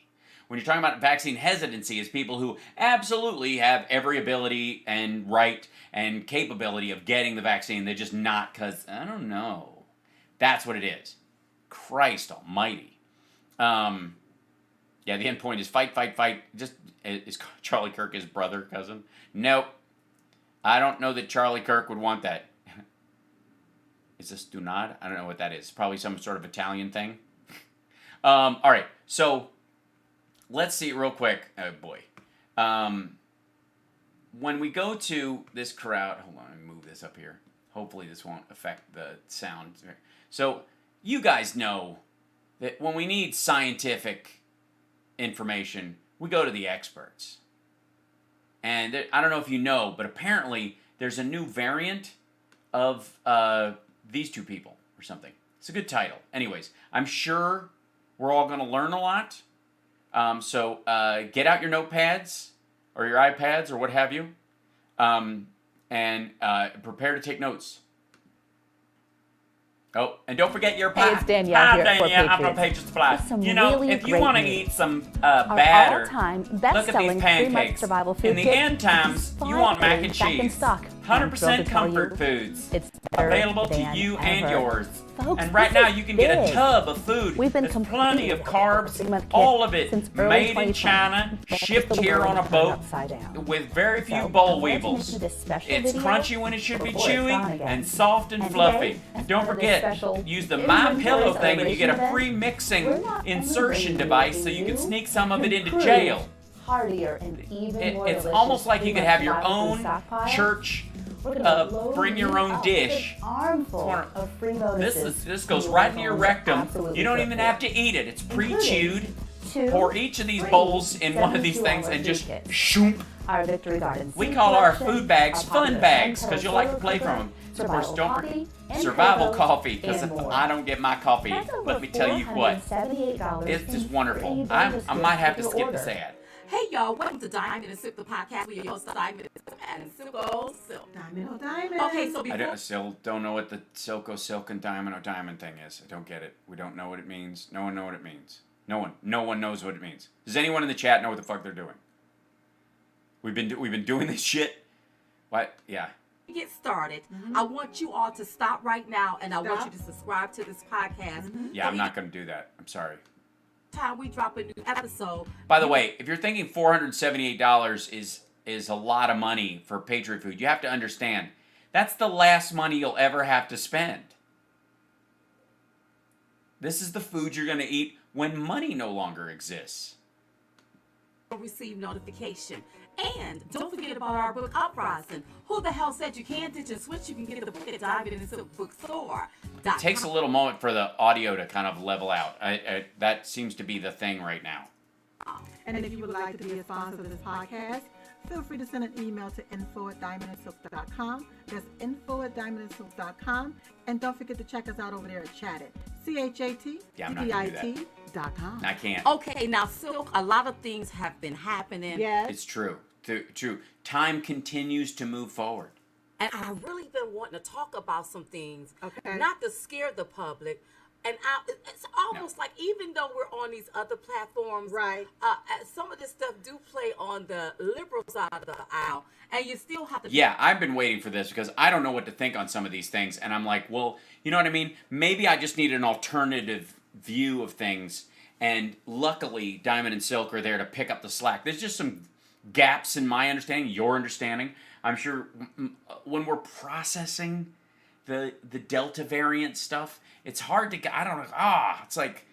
When you're talking about vaccine hesitancy, it's people who absolutely have every ability and right and capability of getting the vaccine. They're just not because, I don't know. That's what it is. Christ almighty. Yeah, the end point is fight. Just, is Charlie Kirk his brother, cousin? Nope. I don't know that Charlie Kirk would want that. Is this Dunad? I don't know what that is. Probably some sort of Italian thing. All right, so let's see real quick. Oh, boy. When we go to this crowd, hold on, let me move this up here. Hopefully this won't affect the sound. So you guys know that when we need scientific information, we go to the experts. And I don't know if you know, but apparently there's a new variant of these two people or something. It's a good title. Anyways, I'm sure we're all going to learn a lot. So get out your notepads or your iPads or what have you, and prepare to take notes. Oh, and don't forget your pie. Hey, it's Danielle here Danielle, for I'm Patriots. Patriots Fly. Some You know, really if you great want to news. eat some Our batter, all-time look at these best-selling 3-month pancakes. survival food In the kit end times, is you want mac finally and back in cheese. stock. 100% comfort foods. It's available to you and yours. Folks, and right now you can get a tub of food. There's plenty of carbs, all of it made in China, shipped here on a boat with very few boll weevils. It's crunchy when it should be chewy and soft and fluffy. And don't forget, use the My Pillow thing and you get a free mixing insertion device so you can sneak some of it into jail. It's almost like you could have your own church bring your own dish. This goes right into your rectum. You don't even have to eat it. It's pre-chewed. Pour each of these bowls in one of these things and just shoomp. We call our food bags fun bags because you like to play from them. Of course, don't forget survival coffee because if I don't get my coffee, let me tell you what, it's just wonderful. I might have to skip this ad. Hey y'all, welcome to Diamond and Silk, the podcast with your host Diamond and Silk. Diamond. Okay, so before... I still don't know what the Silk and Diamond thing is. I don't get it. We don't know what it means. No one knows what it means. No one knows what it means. Does anyone in the chat know what the fuck they're doing? We've been doing this shit. What? Yeah. Get started. I want you all to stop right now, and I want you to subscribe to this podcast. Yeah, I'm not going to do that. I'm sorry. Time we drop a new episode. By the way, if you're thinking $478 is a lot of money for Patriot Food, you have to understand that's the last money you'll ever have to spend. This is the food you're going to eat when money no longer exists. Receive notification. And don't forget about our book Uprising. Who the hell said you can't ditch and switch? You can get the book at Diamond and Silk Bookstore. It takes a little moment for the audio to kind of level out. That seems to be the thing right now. And if you would like to be a sponsor of this podcast, feel free to send an email to info@diamondandsilk.com. That's info@diamondandsilk.com. And don't forget to check us out over there at Chatted. ChatTit.com. I can't. Okay, now Silk, a lot of things have been happening. Yes. It's true. True. Time continues to move forward. And I've really been wanting to talk about some things, okay, not to scare the public. And it's almost like even though we're on these other platforms, right? Some of this stuff do play on the liberal side of the aisle, and you still have to. Yeah, I've been waiting for this because I don't know what to think on some of these things, and I'm like, well, you know what I mean? Maybe I just need an alternative view of things, and luckily, Diamond and Silk are there to pick up the slack. There's just some gaps in my understanding, your understanding. I'm sure when we're processing the Delta variant stuff, it's hard to, I don't know, it's like,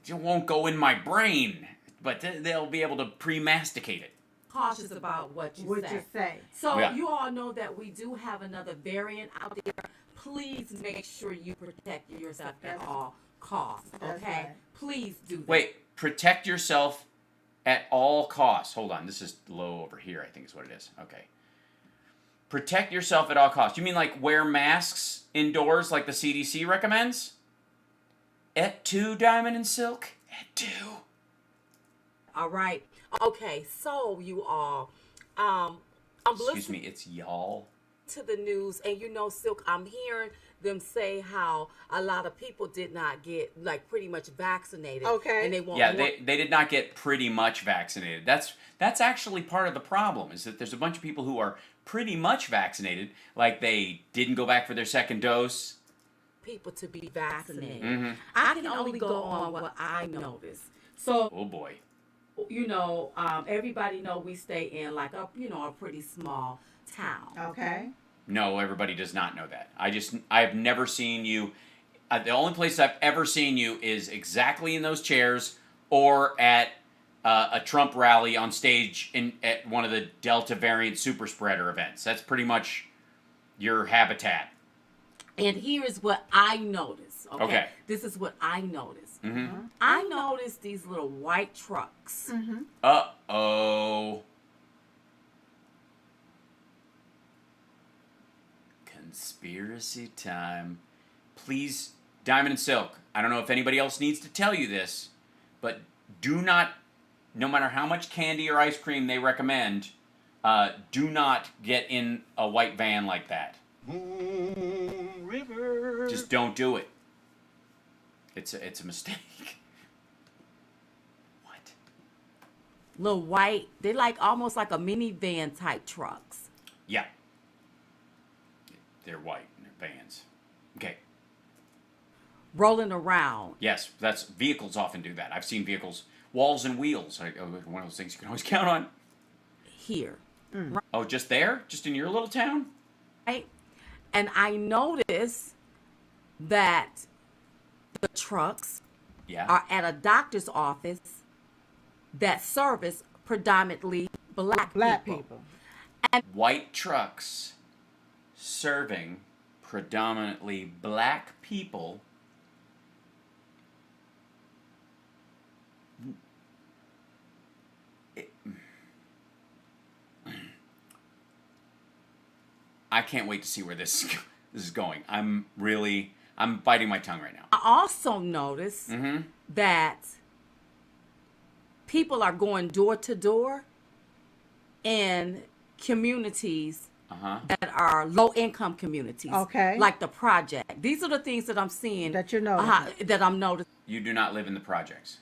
it won't go in my brain, but they'll be able to pre-masticate it. Cautious about what you say. So you all know that we do have another variant out there. Please make sure you protect yourself at all costs, okay? Please do that. Wait, protect yourself at all costs. Hold on, this is low over here, I think is what it is. Okay. Protect yourself at all costs. You mean like wear masks indoors like the CDC recommends? Et tu, Diamond and Silk? Et tu. All right. Okay, so you all, excuse me, it's y'all. To the news, and you know, Silk, I'm hearing them say how a lot of people did not get like pretty much vaccinated. Okay. And they won't. Yeah, they did not get pretty much vaccinated. That's actually part of the problem, is that there's a bunch of people who are pretty much vaccinated, like they didn't go back for their second dose. People to be vaccinated. Mm-hmm. I can only go on what I notice. So. Oh boy. You know, everybody know we stay in like a pretty small town. Okay. No, everybody does not know that. I've never seen you. The only place I've ever seen you is exactly in those chairs or at a Trump rally on stage at one of the Delta variant super spreader events. That's pretty much your habitat. And here's what I notice. Okay. This is what I notice. Mm-hmm. I noticed these little white trucks. Mm-hmm. Uh-oh. Conspiracy time. Please, Diamond and Silk, I don't know if anybody else needs to tell you this, but do not, no matter how much candy or ice cream they recommend, do not get in a white van like that. Moon River. Just don't do it. It's a mistake. What? Little white, they're like almost like a minivan type trucks. Yeah. they're white vans. Okay. Rolling around. Yes, that's vehicles often do that. I've seen vehicles, walls and wheels. One of those things you can always count on. Here. Oh, just there? Just in your little town? Right. And I notice that the trucks are at a doctor's office that service predominantly black people. And white trucks serving predominantly black people. I can't wait to see where this is going. I'm biting my tongue right now. I also notice that people are going door to door in communities that are low-income communities. Okay. Like the project. These are the things that I'm seeing. That you're noticing. That I'm noticing. You do not live in the projects.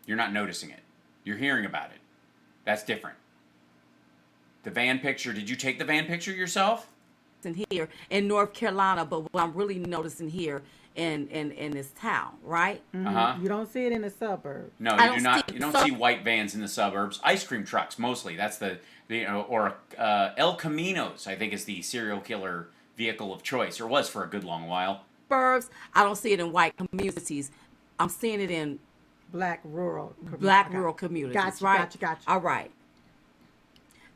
You're not noticing it. You're hearing about it. That's different. The van picture, did you take the van picture yourself? In here in North Carolina, but what I'm really noticing here in this town, right? You don't see it in the suburbs. No, you do not. You don't see white vans in the suburbs. Ice cream trucks mostly. That's or El Caminos, I think, is the serial killer vehicle of choice, or was for a good long while. Suburbs. I don't see it in white communities. I'm seeing it in black rural communities. Right? Gotcha. All right.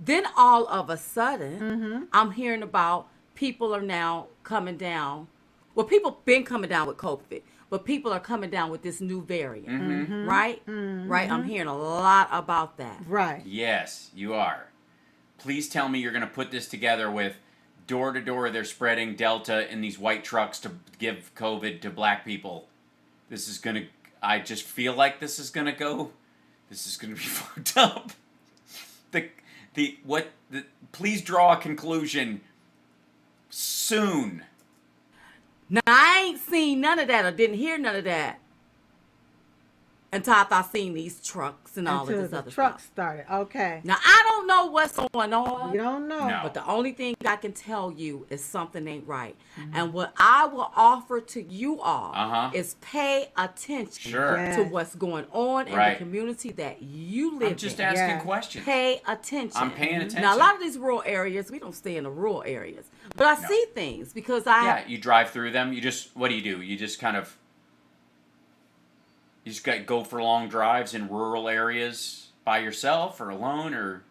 Then all of a sudden, I'm hearing about people are now coming down. Well, people been coming down with COVID, but people are coming down with this new variant, right? Right? I'm hearing a lot about that. Right. Yes, you are. Please tell me you're going to put this together with door to door they're spreading Delta in these white trucks to give COVID to black people. This is going to, I just feel like this is going to be fucked up. Please draw a conclusion soon. Now, I ain't seen none of that or didn't hear none of that until I seen these trucks and all of this other trucks stuff. started. Okay. Now, I don't know what's going on. You don't know. No. But the only thing I can tell you is something ain't right. And what I will offer to you all is pay attention to what's going on in the community that you live in. I'm just asking questions. Pay attention. I'm paying attention. Now, a lot of these rural areas, we don't stay in the rural areas. But I see things because you drive through them. What do? You just kind of... You just go for long drives in rural areas by yourself or alone, or...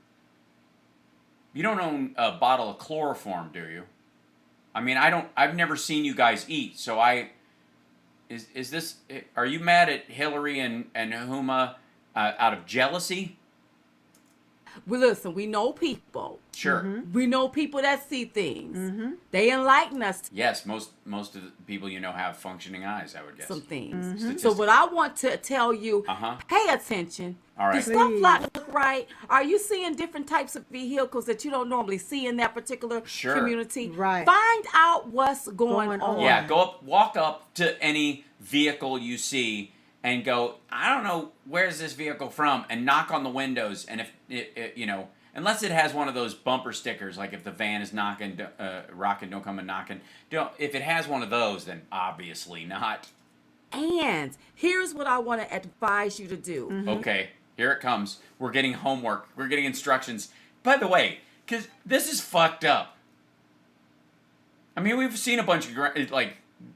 You don't own a bottle of chloroform, do you? I mean, I've never seen you guys eat, so is this... Are you mad at Hillary and Huma out of jealousy? Well, listen, we know people. Sure. We know people that see things. They enlighten us. Yes, most of the people you know have functioning eyes, I would guess. Some things. So what I want to tell you, pay attention. All right. Does stuff look right? Are you seeing different types of vehicles that you don't normally see in that particular community? Right. Find out what's going on. Yeah, walk up to any vehicle you see and go, I don't know, where's this vehicle from? And knock on the windows. And if it unless it has one of those bumper stickers, like if the van is rocking, don't come and knocking. If it has one of those, then obviously not. And here's what I want to advise you to do. Okay, here it comes. We're getting homework. We're getting instructions. By the way, because this is fucked up. I mean, we've seen a bunch of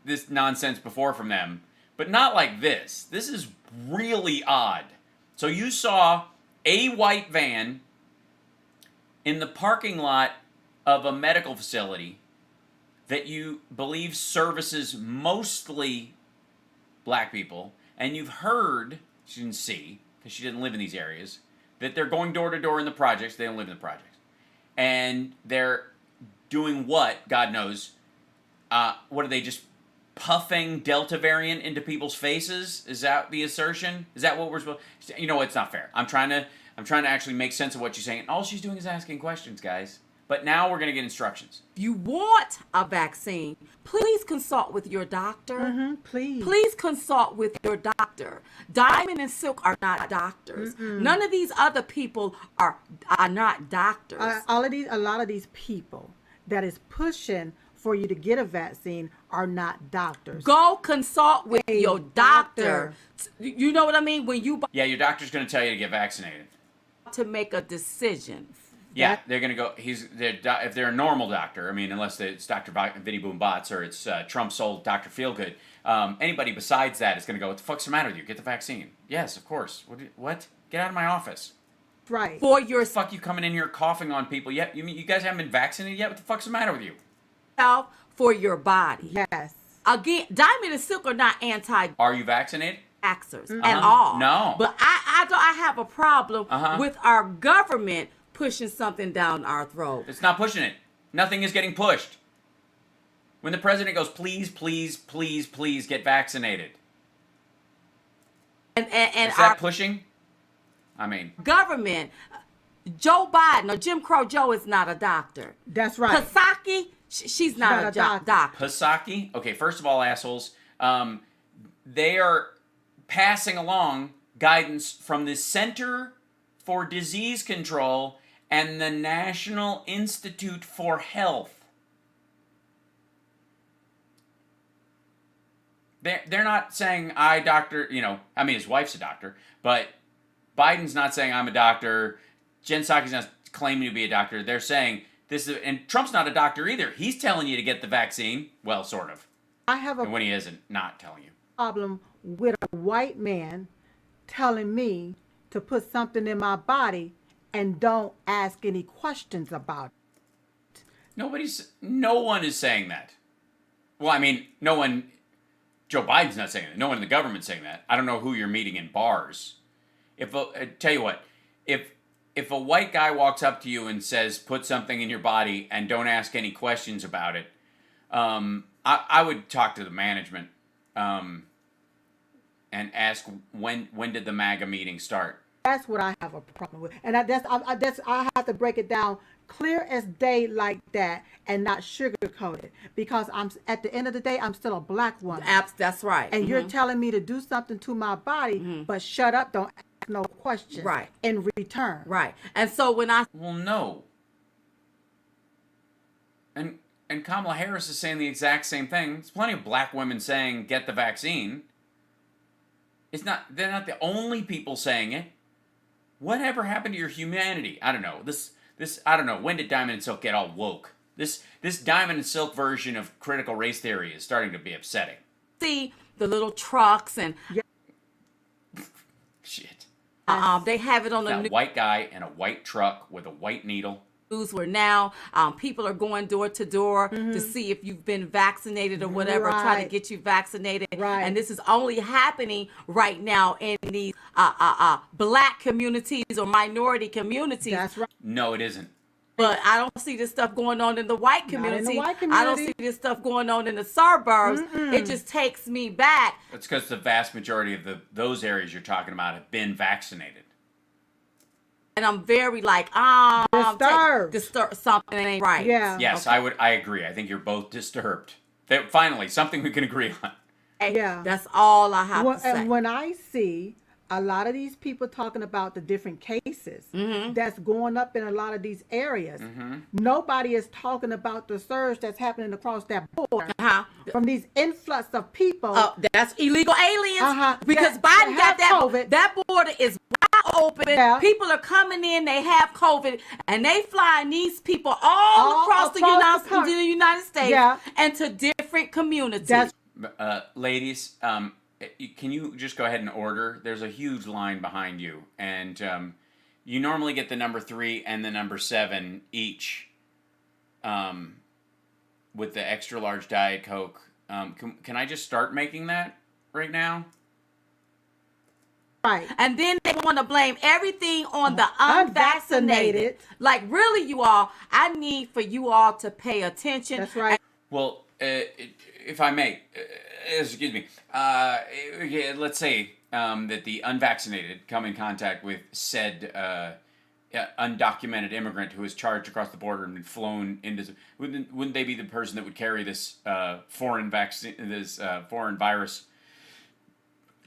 this nonsense before from them. But not like this. This is really odd. So you saw a white van in the parking lot of a medical facility that you believe services mostly black people, and you've heard, she didn't see, because she didn't live in these areas, that they're going door to door in the projects. They don't live in the projects. And they're doing what? God knows. What are they just... puffing Delta variant into people's faces? Is that the assertion? Is that what we're supposed to... You know, it's not fair. I'm trying to actually make sense of what you're saying. All she's doing is asking questions, guys. But now we're going to get instructions. If you want a vaccine, please consult with your doctor. Please consult with your doctor. Diamond and Silk are not doctors. None of these other people are not doctors. A lot of these people that is pushing for you to get a vaccine are not doctors. Go consult with your doctor. You know what I mean? When you Yeah, your doctor's going to tell you to get vaccinated. to make a decision. Yeah, they're going to go. If they're a normal doctor, I mean, unless it's Dr. Vinny Boom Bots or it's Trump's old Dr. Feelgood, anybody besides that is going to go, what the fuck's the matter with you? Get the vaccine. Yes, of course. What? Get out of my office. Right. For your What the fuck you coming in here coughing on people? Yet you guys haven't been vaccinated yet? What the fuck's the matter with you? self, for your body. Yes. Again, Diamond and Silk are not anti-vaxxers Are you vaccinated? at all. No. But I have a problem with our government pushing something down our throat. It's not pushing it. Nothing is getting pushed. When the president goes, please, please, please, please get vaccinated. And Is that pushing? I mean, government, Joe Biden or Jim Crow Joe is not a doctor. That's right. Psaki, she's not a doctor. Psaki? Okay, first of all, assholes, they are passing along guidance from the Center for Disease Control and the National Institute for Health. They're not saying doctor, I mean, his wife's a doctor, but Biden's not saying I'm a doctor. Jen Psaki's not claiming to be a doctor. They're saying this is, and Trump's not a doctor either. He's telling you to get the vaccine. Well, sort of. I have a and when he isn't, not telling you. problem with a white man telling me to put something in my body and don't ask any questions about it. No one is saying that. Well, I mean, no one, Joe Biden's not saying that. No one in the government's saying that. I don't know who you're meeting in bars. Tell you what, if a white guy walks up to you and says, put something in your body and don't ask any questions about it, I would talk to the management and ask when did the MAGA meeting start? That's what I have a problem with. And I have to break it down clear as day like that and not sugarcoat it. Because at the end of the day, I'm still a black woman. That's right. And you're telling me to do something to my body, but shut up, don't ask no questions in return. Right. And so Well, no. And Kamala Harris is saying the exact same thing. There's plenty of black women saying, get the vaccine. They're not the only people saying it. Whatever happened to your humanity? I don't know. I don't know. When did Diamond and Silk get all woke? This Diamond and Silk version of critical race theory is starting to be upsetting. see the little trucks and Shit. they have it on That the white guy in a white truck with a white needle. news where now people are going door to door to see if you've been vaccinated or whatever, try to get you vaccinated. And this is only happening right now in these black communities or minority communities. That's right. No, it isn't. But I don't see this stuff going on in the white community. Not in the white I community. don't see this stuff going on in the suburbs. It just takes me back. That's because the vast majority of those areas you're talking about have been vaccinated. And I'm very like, disturbed. Something ain't right. Yeah. Yes, Okay. I agree. I think you're both disturbed. Finally, something we can agree on. Yeah. That's all I have to say. And when I see a lot of these people talking about the different cases that's going up in a lot of these areas, nobody is talking about the surge that's happening across that border from these influx of people. That's illegal aliens. Because Biden got that COVID. That border is wide open. People are coming in. They have COVID, and they flying these people all across the United States and to different communities. Ladies, can you just go ahead and order? There's a huge line behind you, and you normally get the number 3 and the number 7 each with the extra large Diet Coke. Can I just start making that right now? Right. And then they want to blame everything on the unvaccinated. Like, really, you all, I need for you all to pay attention. That's right. Well, if I may, excuse me, let's say that the unvaccinated come in contact with said undocumented immigrant who is charged across the border and been flown into. Wouldn't they be the person that would carry this foreign virus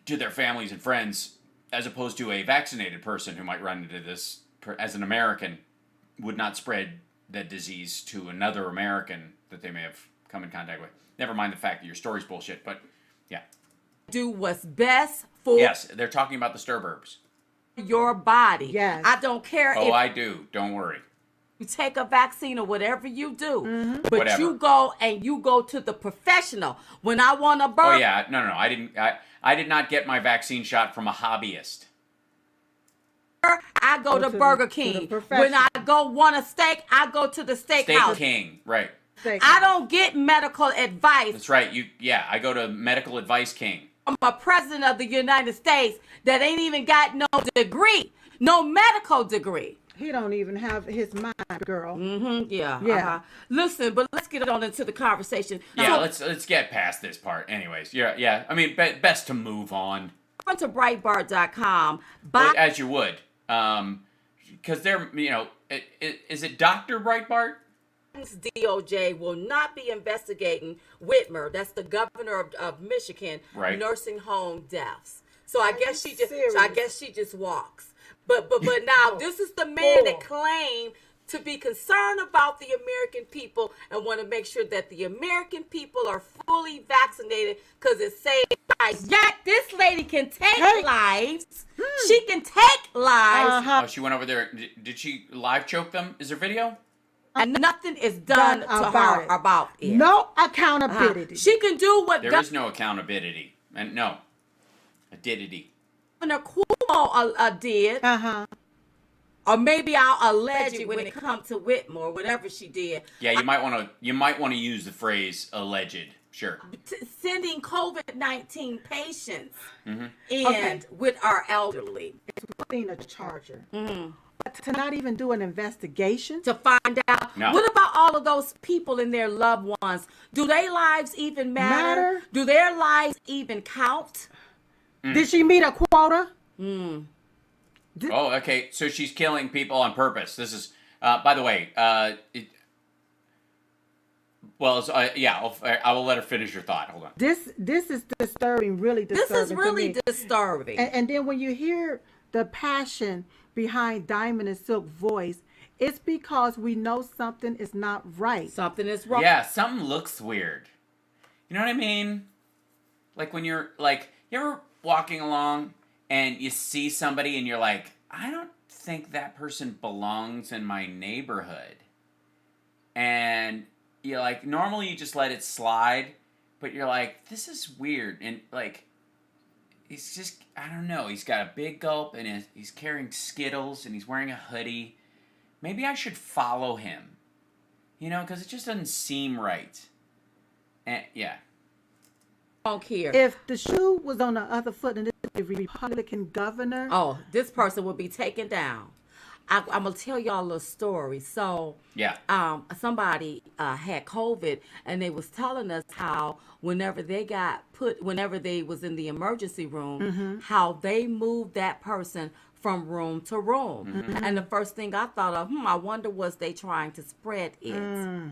to their families and friends, as opposed to a vaccinated person who might run into this as an American would not spread the disease to another American that they may have come in contact with. Never mind the fact that your story's bullshit, but yeah. Do what's best for Yes, they're talking about the Sturburbs. your body. Yes. I don't care Oh, if I do. Don't worry. you take a vaccine or whatever you do, but Whatever. you go to the professional. When I want a burger, Oh yeah, no. I didn't. I did not get my vaccine shot from a hobbyist. I go to Burger King. When I want a steak, I go to the Steak steakhouse. King, right? I don't get medical advice That's right. I go to Medical Advice King. from a president of the United States that ain't even got no degree, no medical degree. He don't even have his mind, girl. Yeah. Yeah. Listen, but let's get on into the conversation. Yeah, let's get past this part. Anyways, yeah. I mean, best to move on. Go to Breitbart.com. Well, as you would, because they're, is it Dr. Breitbart? DOJ will not be investigating Whitmer, that's the governor of Michigan, Right. nursing home deaths. So I guess she just walks. But now this is the man that claimed to be concerned about the American people and want to make sure that the American people are fully vaccinated because it saves lives. Yet this lady can take lives. She can take lives. Oh, she went over there. Did she live choke them? Is there video? And nothing is done to her about it. No accountability. She can do what There is no accountability. And no. Addidity. Governor Cuomo did. Or maybe I'll allege it when it comes to Whitmore, whatever she did. Yeah, you might want to use the phrase alleged. Sure. Sending COVID-19 patients Mm-hmm. with our elderly. It's one thing to charge her. But to not even do an investigation? To find out. No. What about all of those people and their loved ones? Do their lives even matter? Do their lives even count? Did she meet a quota? Oh, okay. So she's killing people on purpose. This is, by the way, I will let her finish her thought. Hold on. This is disturbing, really disturbing. This is to really me. disturbing. And then when you hear the passion behind Diamond and Silk voice, it's because we know something is not right. Something is wrong. Yeah, something looks weird. You know what I mean? Like when you're like, you ever walking along and you see somebody and you're like, I don't think that person belongs in my neighborhood. And you're like, normally you just let it slide, but you're like, this is weird. And like, he's just, I don't know, he's got a big gulp and he's carrying Skittles and he's wearing a hoodie. Maybe I should follow him, because it just doesn't seem right. And yeah. Here. If the shoe was on the other foot and this is a Republican governor. Oh, this person would be taken down. I'm going to tell y'all a little story. So, yeah. Somebody had COVID and they was telling us how whenever they was in the emergency room, how they moved that person from room to room. And the first thing I thought of, I wonder was they trying to spread it.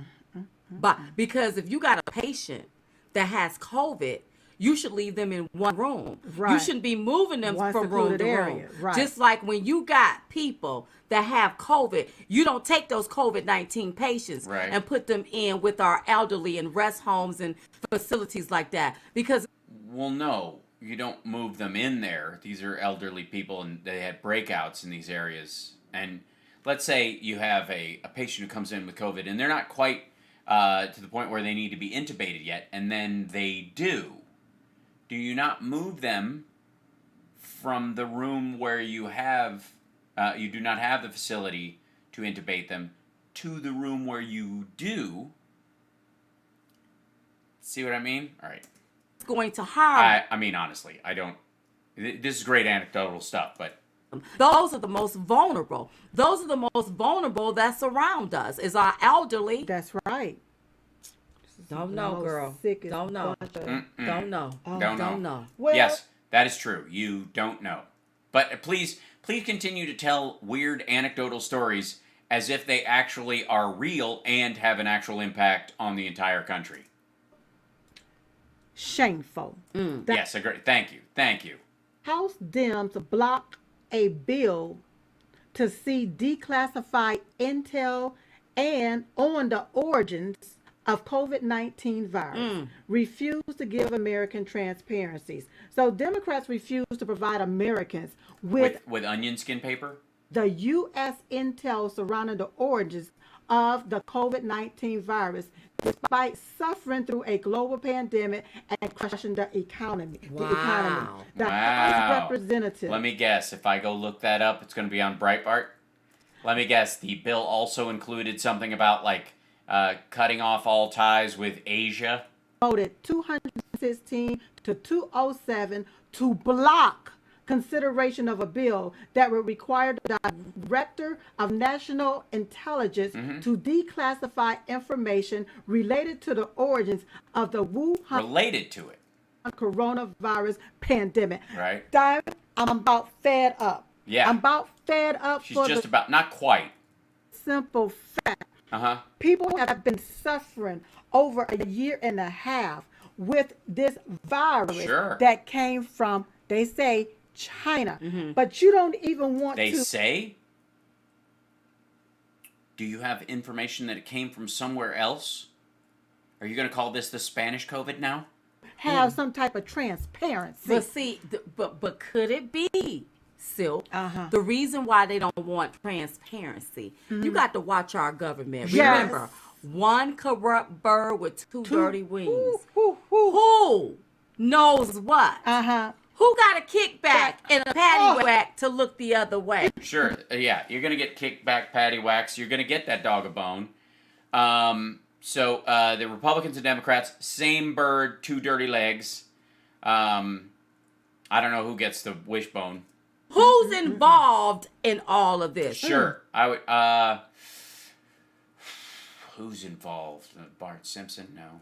But because if you got a patient that has COVID, you should leave them in one room. Right. You shouldn't be moving them from room to room. Right. Just like when you got people that have COVID, you don't take those COVID-19 patients and put them in with our elderly in rest homes and facilities like that. Because well, no, you don't move them in there. These are elderly people and they had breakouts in these areas. And let's say you have a patient who comes in with COVID and they're not quite to the point where they need to be intubated yet, and then they do. Do you not move them from the room where you have, you do not have the facility to intubate them, to the room where you do? See what I mean? All right. It's going to harm. I mean, honestly, I don't. This is great anecdotal stuff, but. Those are the most vulnerable. Those are the most vulnerable that surround us, is our elderly. That's right. Don't know, girl. Don't know. Don't know. Don't know. Well, yes, that is true. You don't know. But please continue to tell weird anecdotal stories as if they actually are real and have an actual impact on the entire country. Shameful. Yes, agree. Thank you. House Dems block a bill to see declassified intel and on the origins of COVID-19 virus, refuse to give American transparencies. So Democrats refuse to provide Americans with onion skin paper? The U.S. intel surrounding the origins of the COVID-19 virus, despite suffering through a global pandemic and crushing the economy. The House Representatives. Let me guess. If I go look that up, it's going to be on Breitbart. Let me guess. The bill also included something about cutting off all ties with Asia. Voted 216 to 207 to block consideration of a bill that would require the Director of National Intelligence to declassify information related to the origins of the Wuhan coronavirus pandemic. Right. Diamond, I'm about fed up. Yeah. I'm about fed up. She's just about, not quite. Simple fact. People have been suffering over a year and a half with this virus that came from, they say, China. But you don't even want to. They say? Do you have information that it came from somewhere else? Are you going to call this the Spanish COVID now? Have some type of transparency. But see, but could it be, Silk, the reason why they don't want transparency? You got to watch our government. Yes. Remember, one corrupt bird with two dirty wings. Who knows what? Who got a kickback and a patty whack to look the other way? Sure. Yeah, you're going to get kickback, patty whacks. You're going to get that dog a bone. So the Republicans and Democrats, same bird, two dirty legs. I don't know who gets the wishbone. Who's involved in all of this? Sure. I would. Who's involved? Bart Simpson? No.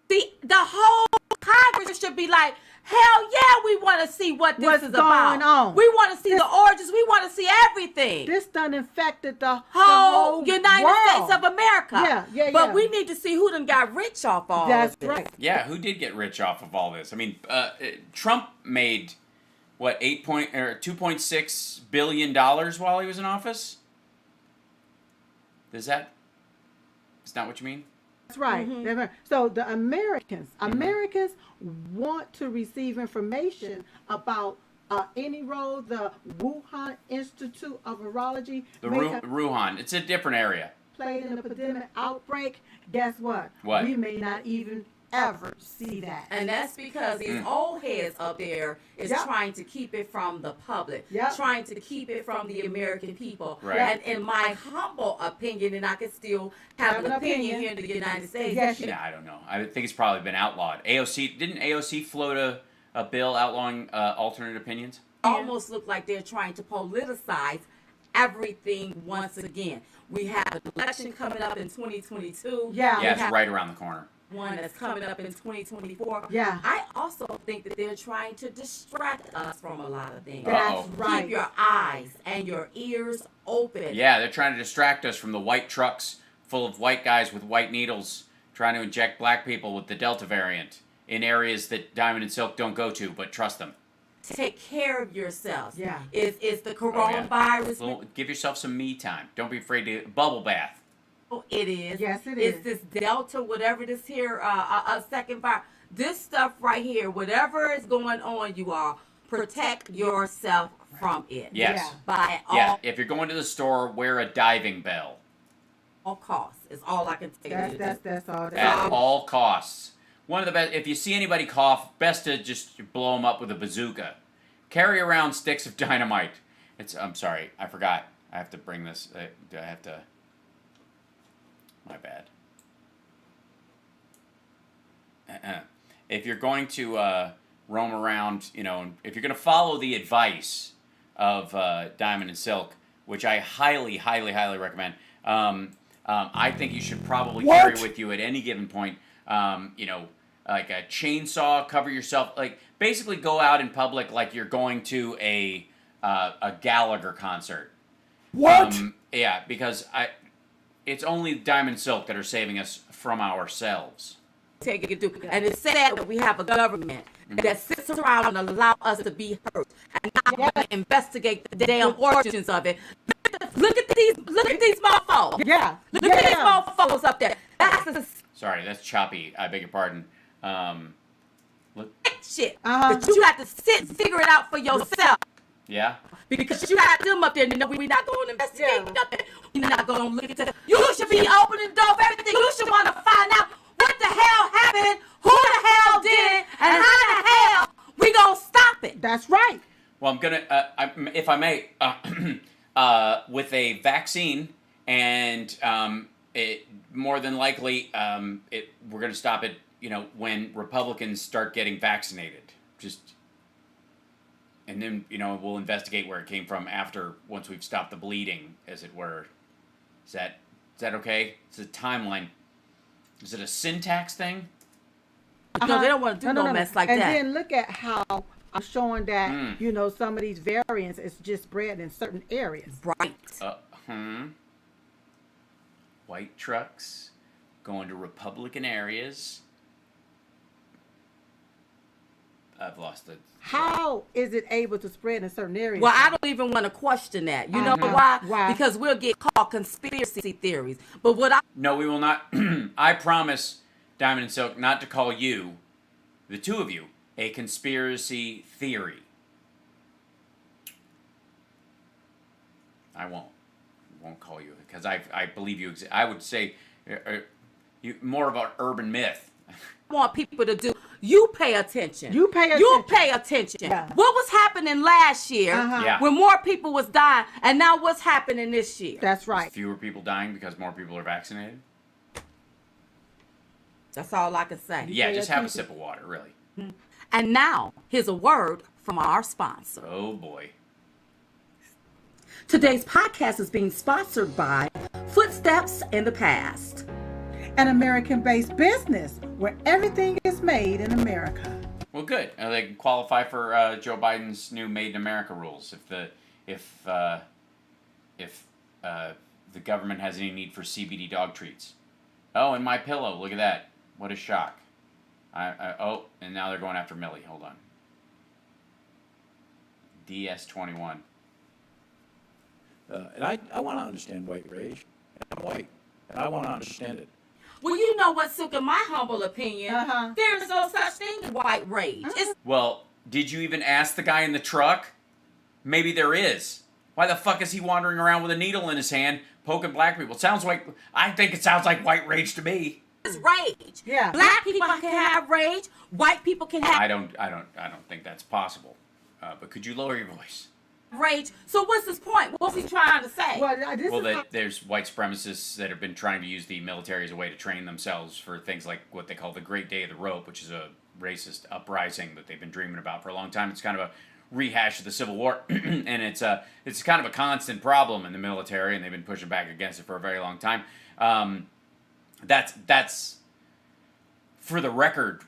The whole Congress should be like, hell yeah, we want to see what this is about. On? We want to see the origins. We want to see everything. This done infected the whole United world. States of America. Yeah. But we need to see who done got rich off all of this. Right. Yeah, who did get rich off of all this? I mean, Trump made, what, $2.6 billion while he was in office? Is that not what you mean? That's right. So the Americans want to receive information about any role the Wuhan Institute of Virology, the Wuhan, it's a different area, played in the pandemic outbreak. Guess what? We may not even ever see that. And that's because these old heads up there is trying to keep it from the public, trying to keep it from the American people. Right. And in my humble opinion, and I can still have an opinion here in the United States. Yeah, I don't know. I think it's probably been outlawed. Didn't AOC float a bill outlawing alternate opinions? Almost look like they're trying to politicize everything once again. We have an election coming up in 2022. Yeah, it's right around the corner. One that's coming up in 2024. Yeah. I also think that they're trying to distract us from a lot of things. That's right. Keep your eyes and your ears open. Yeah, they're trying to distract us from the white trucks full of white guys with white needles trying to inject black people with the Delta variant in areas that Diamond and Silk don't go to, but trust them. Take care of yourselves. Yeah. It's the coronavirus. Well, give yourself some me time. Don't be afraid to bubble bath. It is. Yes, it is. It's this Delta, whatever this here, second virus. This stuff right here, whatever is going on, you all protect yourself from it. Yes. By all. If you're going to the store, wear a diving bell. All costs. Is all I can tell you. That's all. At all costs. One of the best. If you see anybody cough, best to just blow them up with a bazooka. Carry around sticks of dynamite. I'm sorry, I forgot. I have to bring this. I have to. My bad. If you're going to roam around, if you're going to follow the advice of Diamond and Silk, which I highly, highly, highly recommend, I think you should probably carry with you at any given point, like a chainsaw, cover yourself, like basically go out in public like you're going to a Gallagher concert. What? Yeah, because it's only Diamond and Silk that are saving us from ourselves. Take it through. And it's sad that we have a government that sits around and allow us to be hurt and not want to investigate the damn origins of it. Look at Look at these mofos. Yeah. Look at these mofos up there. Sorry, that's choppy. I beg your pardon. Look. Shit. But you got to sit and figure it out for yourself. Yeah. Because you got them up there, and we're not going to investigate nothing. We're not going to look into it. You should be opening the door for everything. You should want to find out what the hell happened, who the hell did it, and how the hell we going to stop it. That's right. Well, I'm going to, if I may, with a vaccine, and it more than likely, we're going to stop it, when Republicans start getting vaccinated. And then, we'll investigate where it came from once we've stopped the bleeding, as it were. Is that okay? It's a timeline. Is it a syntax thing? No, they don't want to do no mess like that. And then look at how I'm showing that, some of these variants is just spread in certain areas. Right. White trucks going to Republican areas. I've lost it. How is it able to spread in certain areas? Well, I don't even want to question that. You know why? Why? Because we'll get called conspiracy theories. But No, we will not. I promise, Diamond and Silk, not to call you, the two of you, a conspiracy theory. I won't call you, because I believe you. I would say you more of an urban myth. I want people to do. You pay attention. You pay attention. Yeah. What was happening last year when more people was dying, and now what's happening this year? That's right. Fewer people dying because more people are vaccinated? That's all I can say. Yeah, just have a sip of water, really. And now, here's a word from our sponsor. Oh, boy. Today's podcast is being sponsored by Footsteps in the Past, an American-based business where everything is made in America. Well, good. They can qualify for Joe Biden's new Made in America rules. If the government has any need for CBD dog treats. Oh, and My Pillow. Look at that. What a shock. And now they're going after Millie. Hold on. DS21. And I want to understand white rage. I'm white, and I want to understand it. Well, you know what, Silk, in my humble opinion, there's no such thing as white rage. Well, did you even ask the guy in the truck? Maybe there is. Why the fuck is he wandering around with a needle in his hand, poking black people? I think it sounds like white rage to me. It's rage. Yeah. Black people can have rage. White people can have. I don't think that's possible. But could you lower your voice? Rage. So what's his point? What's he trying to say? There's white supremacists that have been trying to use the military as a way to train themselves for things like what they call the Great Day of the Rope, which is a racist uprising that they've been dreaming about for a long time. It's kind of a rehash of the Civil War, and it's kind of a constant problem in the military, and they've been pushing back against it for a very long time. That's for the record.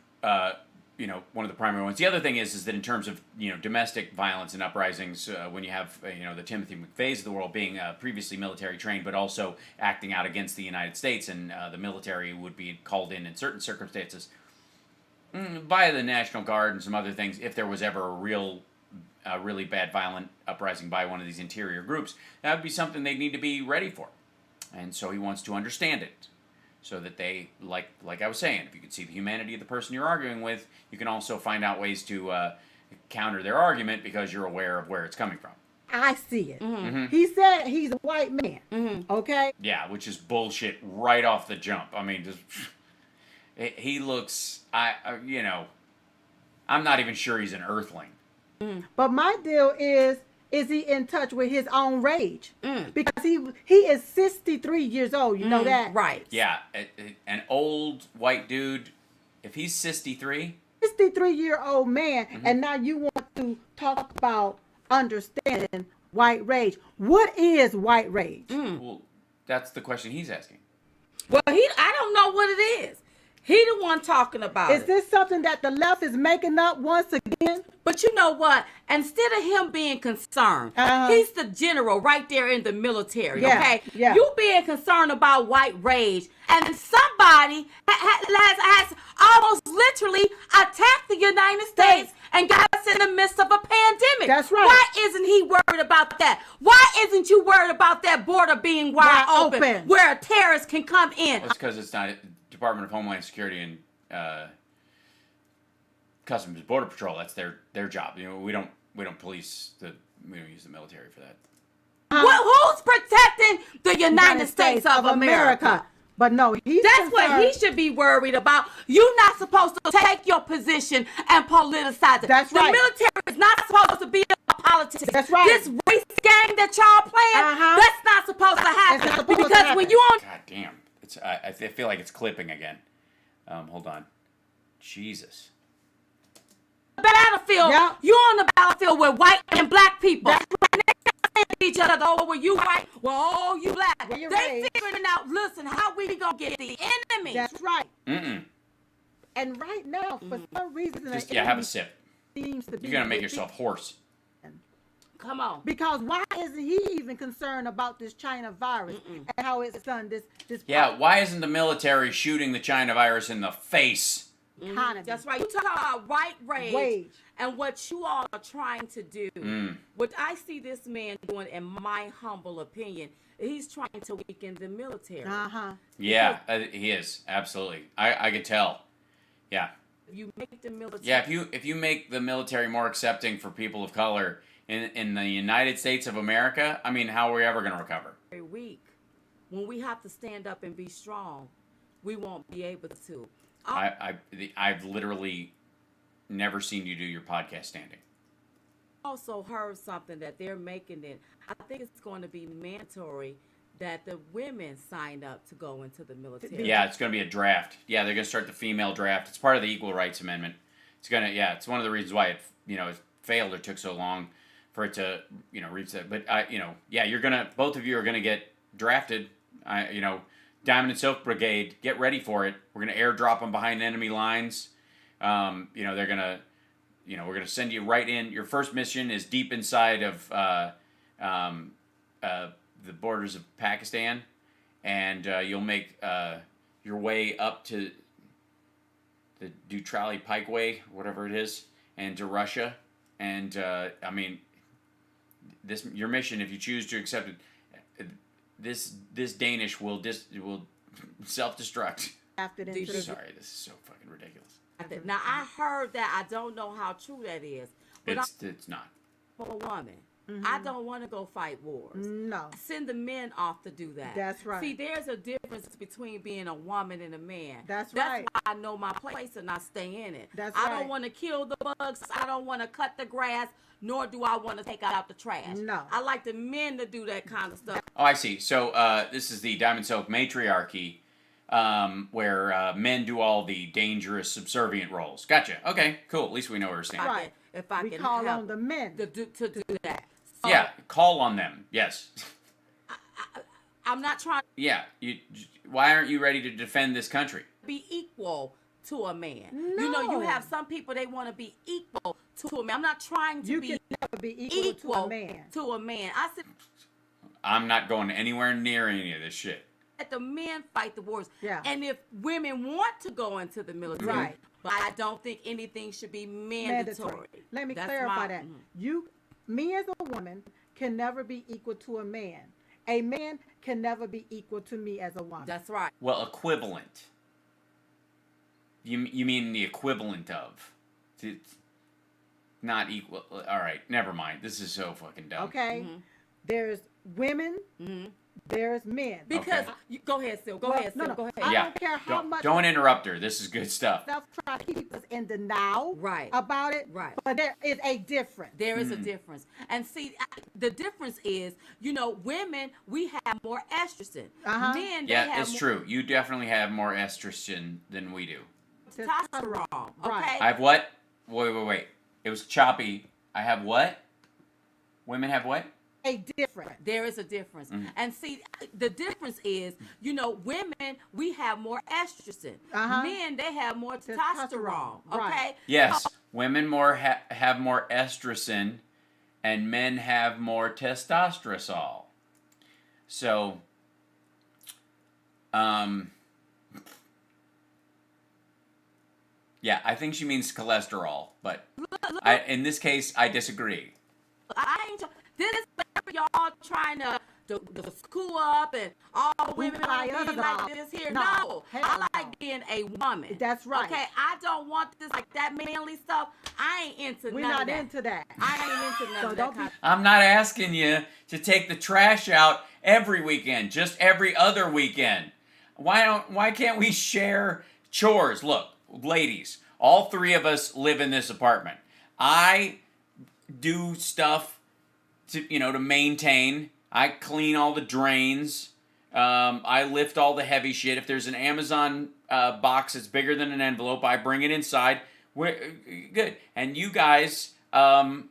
One of the primary ones. The other thing is that in terms of domestic violence and uprisings, when you have the Timothy McVeighs of the world being previously military trained, but also acting out against the United States, and the military would be called in certain circumstances by the National Guard and some other things if there was ever a really bad violent uprising by one of these interior groups. That would be something they'd need to be ready for, and so he wants to understand it. So that they, like I was saying, if you could see the humanity of the person you're arguing with, you can also find out ways to counter their argument because you're aware of where it's coming from. I see it. Mm-hmm. He said he's a white man. Mm-hmm. Okay? Yeah, which is bullshit right off the jump. I mean, he looks, I'm not even sure he's an earthling. Mm. But my deal is he in touch with his own rage? Because he is 63 years old. You know that? Right. Yeah. An old white dude, if he's 63. 63-year-old man, and now you want to talk about understanding white rage. What is white rage? Well, that's the question he's asking. Well, I don't know what it is. He the one talking about it. Is this something that the left is making up once again? But you know what? Instead of him being concerned, he's the general right there in the military, okay? Yeah. You being concerned about white rage, and somebody has almost literally attacked the United States and got us in the midst of a pandemic. stupid. That's right. Why isn't he worried about that? Why isn't you worried about that border being wide open where a terrorist can come in? Well, it's because it's not Department of Homeland Security and Customs and Border Patrol. That's their job. You know, we don't police we don't use the military for that. Who's protecting the United States of America? But no, that's what he should be worried about. You're not supposed to take your position and politicize it. That's right. The military is not supposed to be a politics. That's right. This race game that y'all playing, that's not supposed to happen. Because when you on, God damn, I feel like it's clipping again. Hold on, Jesus. Battlefield, you're on the battlefield with white and black people. That's right. Each other, oh, well, you white, well, oh, you black. They figuring out, listen, how we gonna get the enemy? That's right. Mm-mm. And right now, for some reason, Just have a sip. Seems to be You're gonna make yourself hoarse. Come on. Because why isn't he even concerned about this China virus and how it's done this? Yeah, why isn't the military shooting the China virus in the face? That's right. You talk about white rage and what you all are trying to do. What I see this man doing, in my humble opinion, he's trying to weaken the military. Yeah, he is absolutely. I could tell. Yeah. If you make the military. Yeah, if you make the military more accepting for people of color in the United States of America, I mean, how are we ever going to recover? Very weak. When we have to stand up and be strong, we won't be able to. I've literally never seen you do your podcast standing. Also heard something that they're making it. I think it's going to be mandatory that the women sign up to go into the military. Yeah, it's going to be a draft. Yeah, they're going to start the female draft. It's part of the Equal Rights Amendment. It's one of the reasons why it failed or took so long for it to reach that. But both of you are going to get drafted. Diamond and Silk Brigade, get ready for it. We're going to airdrop them behind enemy lines. They're going to, we're going to send you right in. Your first mission is deep inside of the borders of Pakistan, and you'll make your way up to the Dutrali Pikeway, whatever it is, and to Russia. And your mission, if you choose to accept it, this Danish will self-destruct. Sorry, this is so fucking ridiculous. Now I heard that. I don't know how true that is. But it's not. For a woman, I don't want to go fight wars. No. Send the men off to do that. That's right. See, there's a difference between being a woman and a man. That's why I know my place and I stay in it. That's I don't want to kill the bugs. I don't want to cut the grass. Nor do I want to take out the trash. No. I like the men to do that kind of stuff. Oh, I see. So this is the Diamond Silk matriarchy, where men do all the dangerous, subservient roles. Gotcha. Okay, cool. At least we know where we're standing. Right. If I can call help on the men to do that. So, yeah, call on them. Yes. I'm not trying. Yeah. Why aren't you ready to defend this country? Be equal to a man. No. You have some people, they want to be equal to a man. I'm not trying to be never be equal to a man. I said, I'm not going anywhere near any of this shit. Let the men fight the wars. Yeah. And if women want to go into the military, but I don't think anything should be mandatory. Let me clarify that. Me as a woman can never be equal to a man. A man can never be equal to me as a woman. That's right. Well, equivalent. You mean the equivalent of? It's not equal. All right, never mind. This is so fucking dumb. Okay. There's women. There's men. Because go ahead, Sil. Go ahead, Sil. Go ahead. I don't care how much. Don't interrupt her. This is good stuff. Try to keep us in denial about it. Right. But there is a difference. There is a difference. And see, the difference is, women, we have more estrogen. Men, they have it's true. You definitely have more estrogen than we do. Testosterone. Okay. I have what? Wait. It was choppy. I have what? Women have what? A difference. There is a difference. And see, the difference is, women, we have more estrogen. Men, they have more testosterone. Okay? Right. Yes. Women have more estrogen and men have more testosterone. So, yeah, I think she means cholesterol, but in this case, I disagree. This is where y'all trying to school up and all women like this here. No, I like being a woman. That's right. Okay, I don't want this like that manly stuff. I ain't into We're none not of that. into that. I ain't into none of that kind of I'm not asking you to take the trash out every weekend, just every other weekend. Why can't we share chores? Look, ladies, all three of us live in this apartment. I do stuff to maintain. I clean all the drains. I lift all the heavy shit. If there's an Amazon box that's bigger than an envelope, I bring it inside. We're good. And you guys frown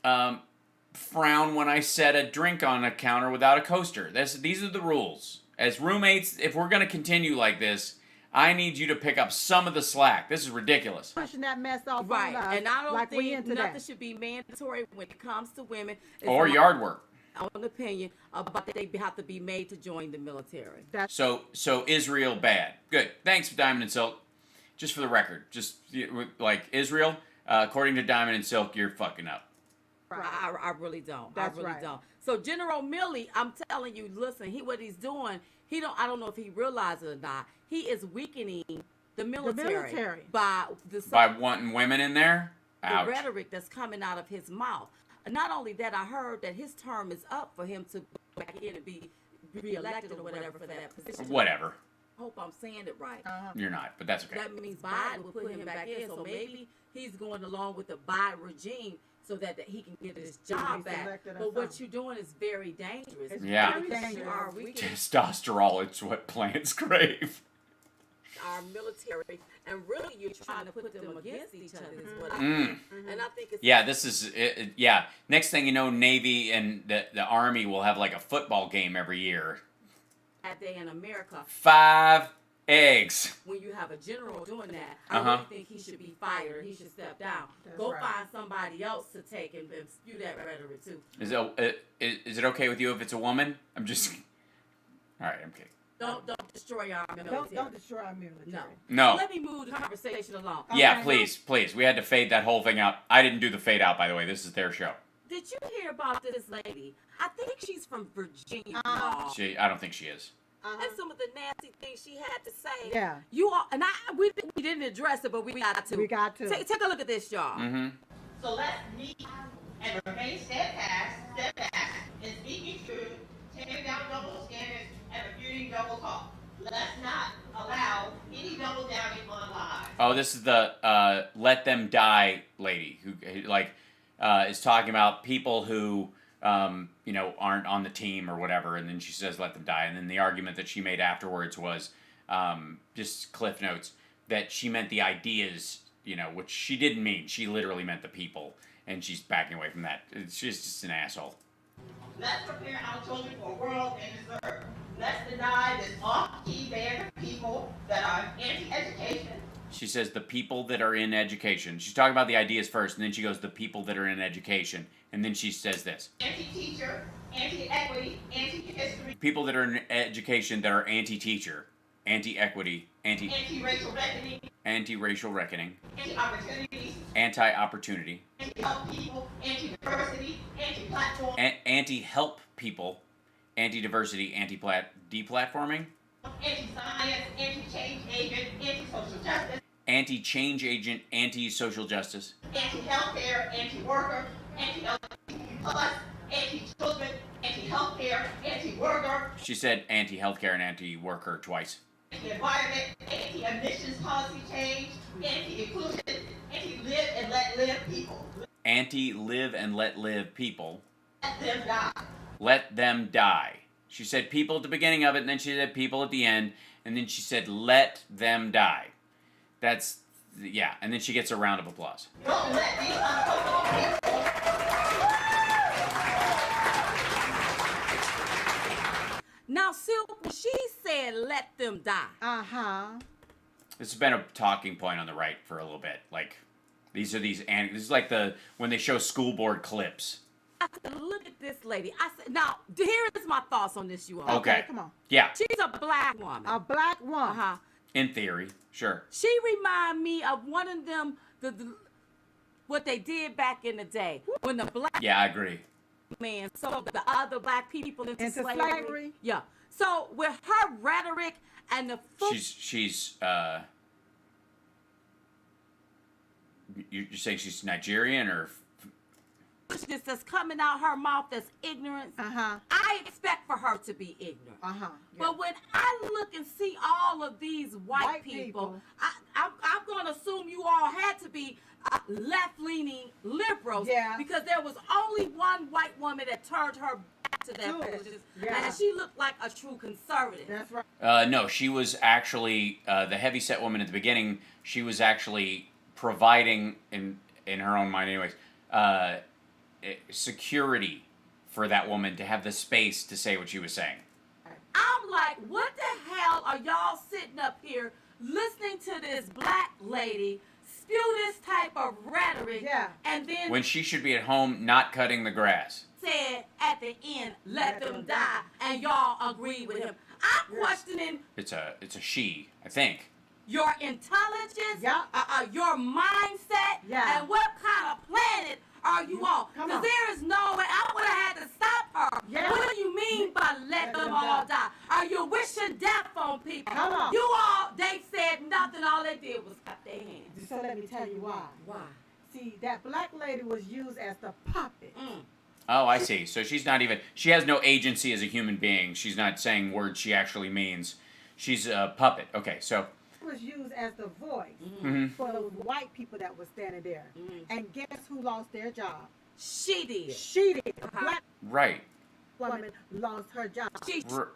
when I set a drink on a counter without a coaster. These are the rules. As roommates, if we're going to continue like this, I need you to pick up some of the slack. This is ridiculous. Pushing that mess off right. on us. And I don't like we think into nothing that. should be mandatory when it comes to women. Or yard work. An opinion about that they have to be made to join the military. So Israel bad. Good. Thanks for Diamond and Silk. Just for the record, like Israel, according to Diamond and Silk, you're fucking up. I really don't. That's I really right. don't. So General Milley, I'm telling you, listen, what he's doing, I don't know if he realizes it or not. He is weakening the military. by wanting women in there. Ouch. The rhetoric that's coming out of his mouth. Not only that, I heard that his term is up for him to go back in and be reelected or whatever for that position. Whatever. I hope I'm saying it right. You're not, but that's okay. That means Biden will put him back in, so maybe he's going along with the Biden regime so that he can get his job back. But what you're doing is very dangerous. Yeah. Very dangerous. Testosterone, it's what plants crave. Our military, and really you're trying to put them against each other is what I think. And I think it's... Yeah, this is... Next thing you know, Navy and the Army will have like a football game every year. That day in America. 5 eggs. When you have a general doing that, I really think he should be fired. He should step down. Go find somebody else to take and spew that rhetoric too. Is it okay with you if it's a woman? I'm just... All right, I'm kidding. Don't destroy our military. Don't destroy our military. No. So let me move the conversation along. Yeah, please. We had to fade that whole thing out. I didn't do the fade out, by the way. This is their show. Did you hear about this lady? I think she's from Virginia. I don't think she is. And some of the nasty things she had to say. Yeah. You all, and we didn't address it, but we got to. We got to. Take a look at this, y'all. Mm-hmm. So let's meet and remain steadfast in speaking truth, tearing down double standards, and refuting double talk. Let's not allow any double downing on lies. Oh, this is the let them die lady who is talking about people who aren't on the team or whatever, and then she says let them die, and then the argument that she made afterwards was just cliff notes that she meant the ideas, which she didn't mean. She literally meant the people, and she's backing away from that. She's just an asshole. Let's prepare our children for a world they deserve. Let's deny this off-key band of people that are anti-education. She says the people that are in education. She's talking about the ideas first, and then she goes the people that are in education, and then she says this. Anti-teacher, anti-equity, anti-history. People that are in education that are anti-teacher, anti-equity, anti-racial reckoning. Anti-racial reckoning. Anti-opportunities. Anti-opportunity. Anti-help people, anti-diversity, anti-platform. Anti-help people, anti-diversity, anti-deplatforming. Anti-science, anti-change agent, anti-social justice. Anti-change agent, anti-social justice. Anti-healthcare, anti-worker, anti-LGBT+, anti-children, anti-healthcare, anti-worker. She said anti-healthcare and anti-worker twice. Anti-environment, anti-emissions policy change, anti-inclusion, anti-live and let live people. Anti-live and let live people. Let them die. Let them die. She said people at the beginning of it, and then she said people at the end, and then she said let them die. That's, yeah, and then she gets a round of applause. Don't let these uncomfortable people. Now, Silk, she said let them die. This has been a talking point on the right for a little bit. Like, this is like when they show school board clips. I said, look at this lady. I said, now, here is my thoughts on this, you all. Okay. Come on. Yeah. She's a black woman. A black woman. In theory, sure. She remind me of one of them, what they did back in the day when the black. Yeah, I agree. man sold the other black people into slavery. Yeah. So with her rhetoric and the you're saying she's Nigerian or foolishness that's coming out her mouth that's ignorance. I expect for her to be ignorant. But when I look and see all of these white people, I'm going to assume you all had to be left-leaning liberals because there was only one white woman that turned her back to that foolishness, and she looked like a true conservative. That's right. No, she was actually the heavyset woman at the beginning. She was actually providing, in her own mind anyways, security for that woman to have the space to say what she was saying. I'm like, what the hell are y'all sitting up here listening to this black lady spew this type of rhetoric, and then When she should be at home not cutting the grass. said at the end, let them die, and y'all agree with him. I'm questioning It's a she, I think. your intelligence, your mindset, and what kind of planet are you on? Because there is no way. I would have had to stop her. What do you mean by let them all die? Are you wishing death on people? You all, they said nothing. All they did was cut their hands. So let me tell you why. Why? See, that black lady was used as the puppet. Oh, I see. So she has no agency as a human being. She's not saying words she actually means. She's a puppet. Okay, so Was used as the voice for those white people that were standing there. And guess who lost their job? She did. She did. A black right. woman lost her job.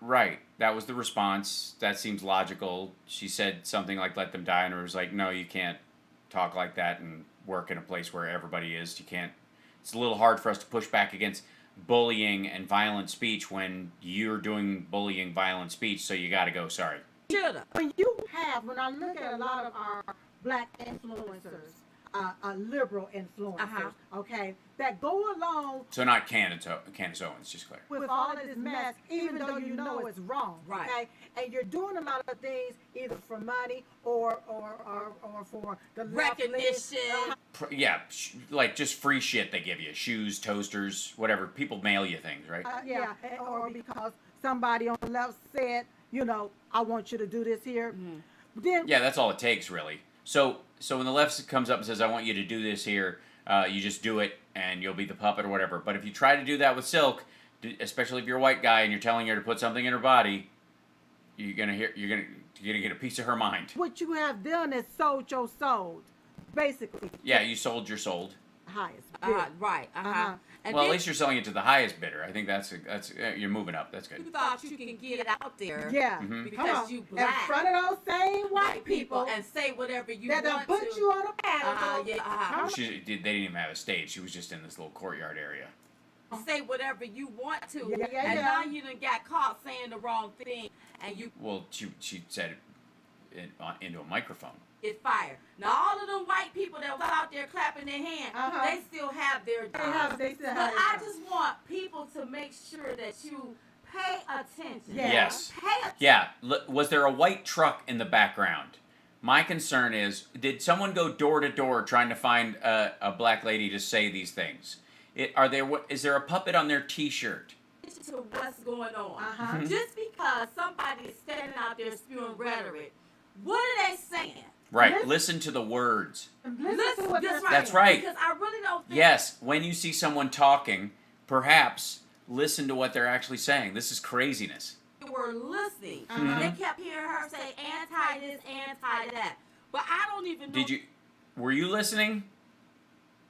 Right. That was the response. That seems logical. She said something like let them die, and it was like, no, you can't talk like that and work in a place where everybody is. You can't. It's a little hard for us to push back against bullying and violent speech when you're doing bullying, violent speech, so you got to go, sorry. When I look at a lot of our black influencers, liberal influencers, okay, that go along So not Candace Owens, just clear. with all of this mess, even though you know it's wrong, okay? And you're doing a lot of things either for money or for the recognition. Yeah, like just free shit they give you. Shoes, toasters, whatever. People mail you things, right? Or because somebody on the left said, you know, I want you to do this here. Then Yeah, that's all it takes, really. So when the left comes up and says, I want you to do this here, you just do it, and you'll be the puppet or whatever. But if you try to do that with Silk, especially if you're a white guy and you're telling her to put something in her body, you're gonna get a piece of her mind. what you have done is sold your soul, basically. Yeah, you sold your soul. Highest. And Well, at then least you're selling it to the highest bidder. I think that's you're moving up. That's good. you thought you can get it out there, Come because you on. black In front of those same white people and say whatever you that want put to. you on a pedestal. They didn't even have a stage. She was just in this little courtyard area. Say whatever you want to, Yeah, and yeah. now you done got caught saying the wrong thing, and you Well, she said it into a microphone. get fired. Now all of them white people that was out there clapping their hands, they still have their jobs. They still But have their I jobs. just want people to make sure that you pay attention. Yes. Pay attention. Yeah. Was there a white truck in the background? My concern is, did someone go door to door trying to find a black lady to say these things? Is there a puppet on their T-shirt? To what's going on. Just because somebody is standing out there spewing rhetoric, what are they saying? Right. Listen to the words. Listen, That's right. Because I really don't think Yes. When you see someone talking, perhaps listen to what they're actually saying. This is craziness. they were listening. They kept hearing her say anti this, anti that. But I don't even know. Were you listening?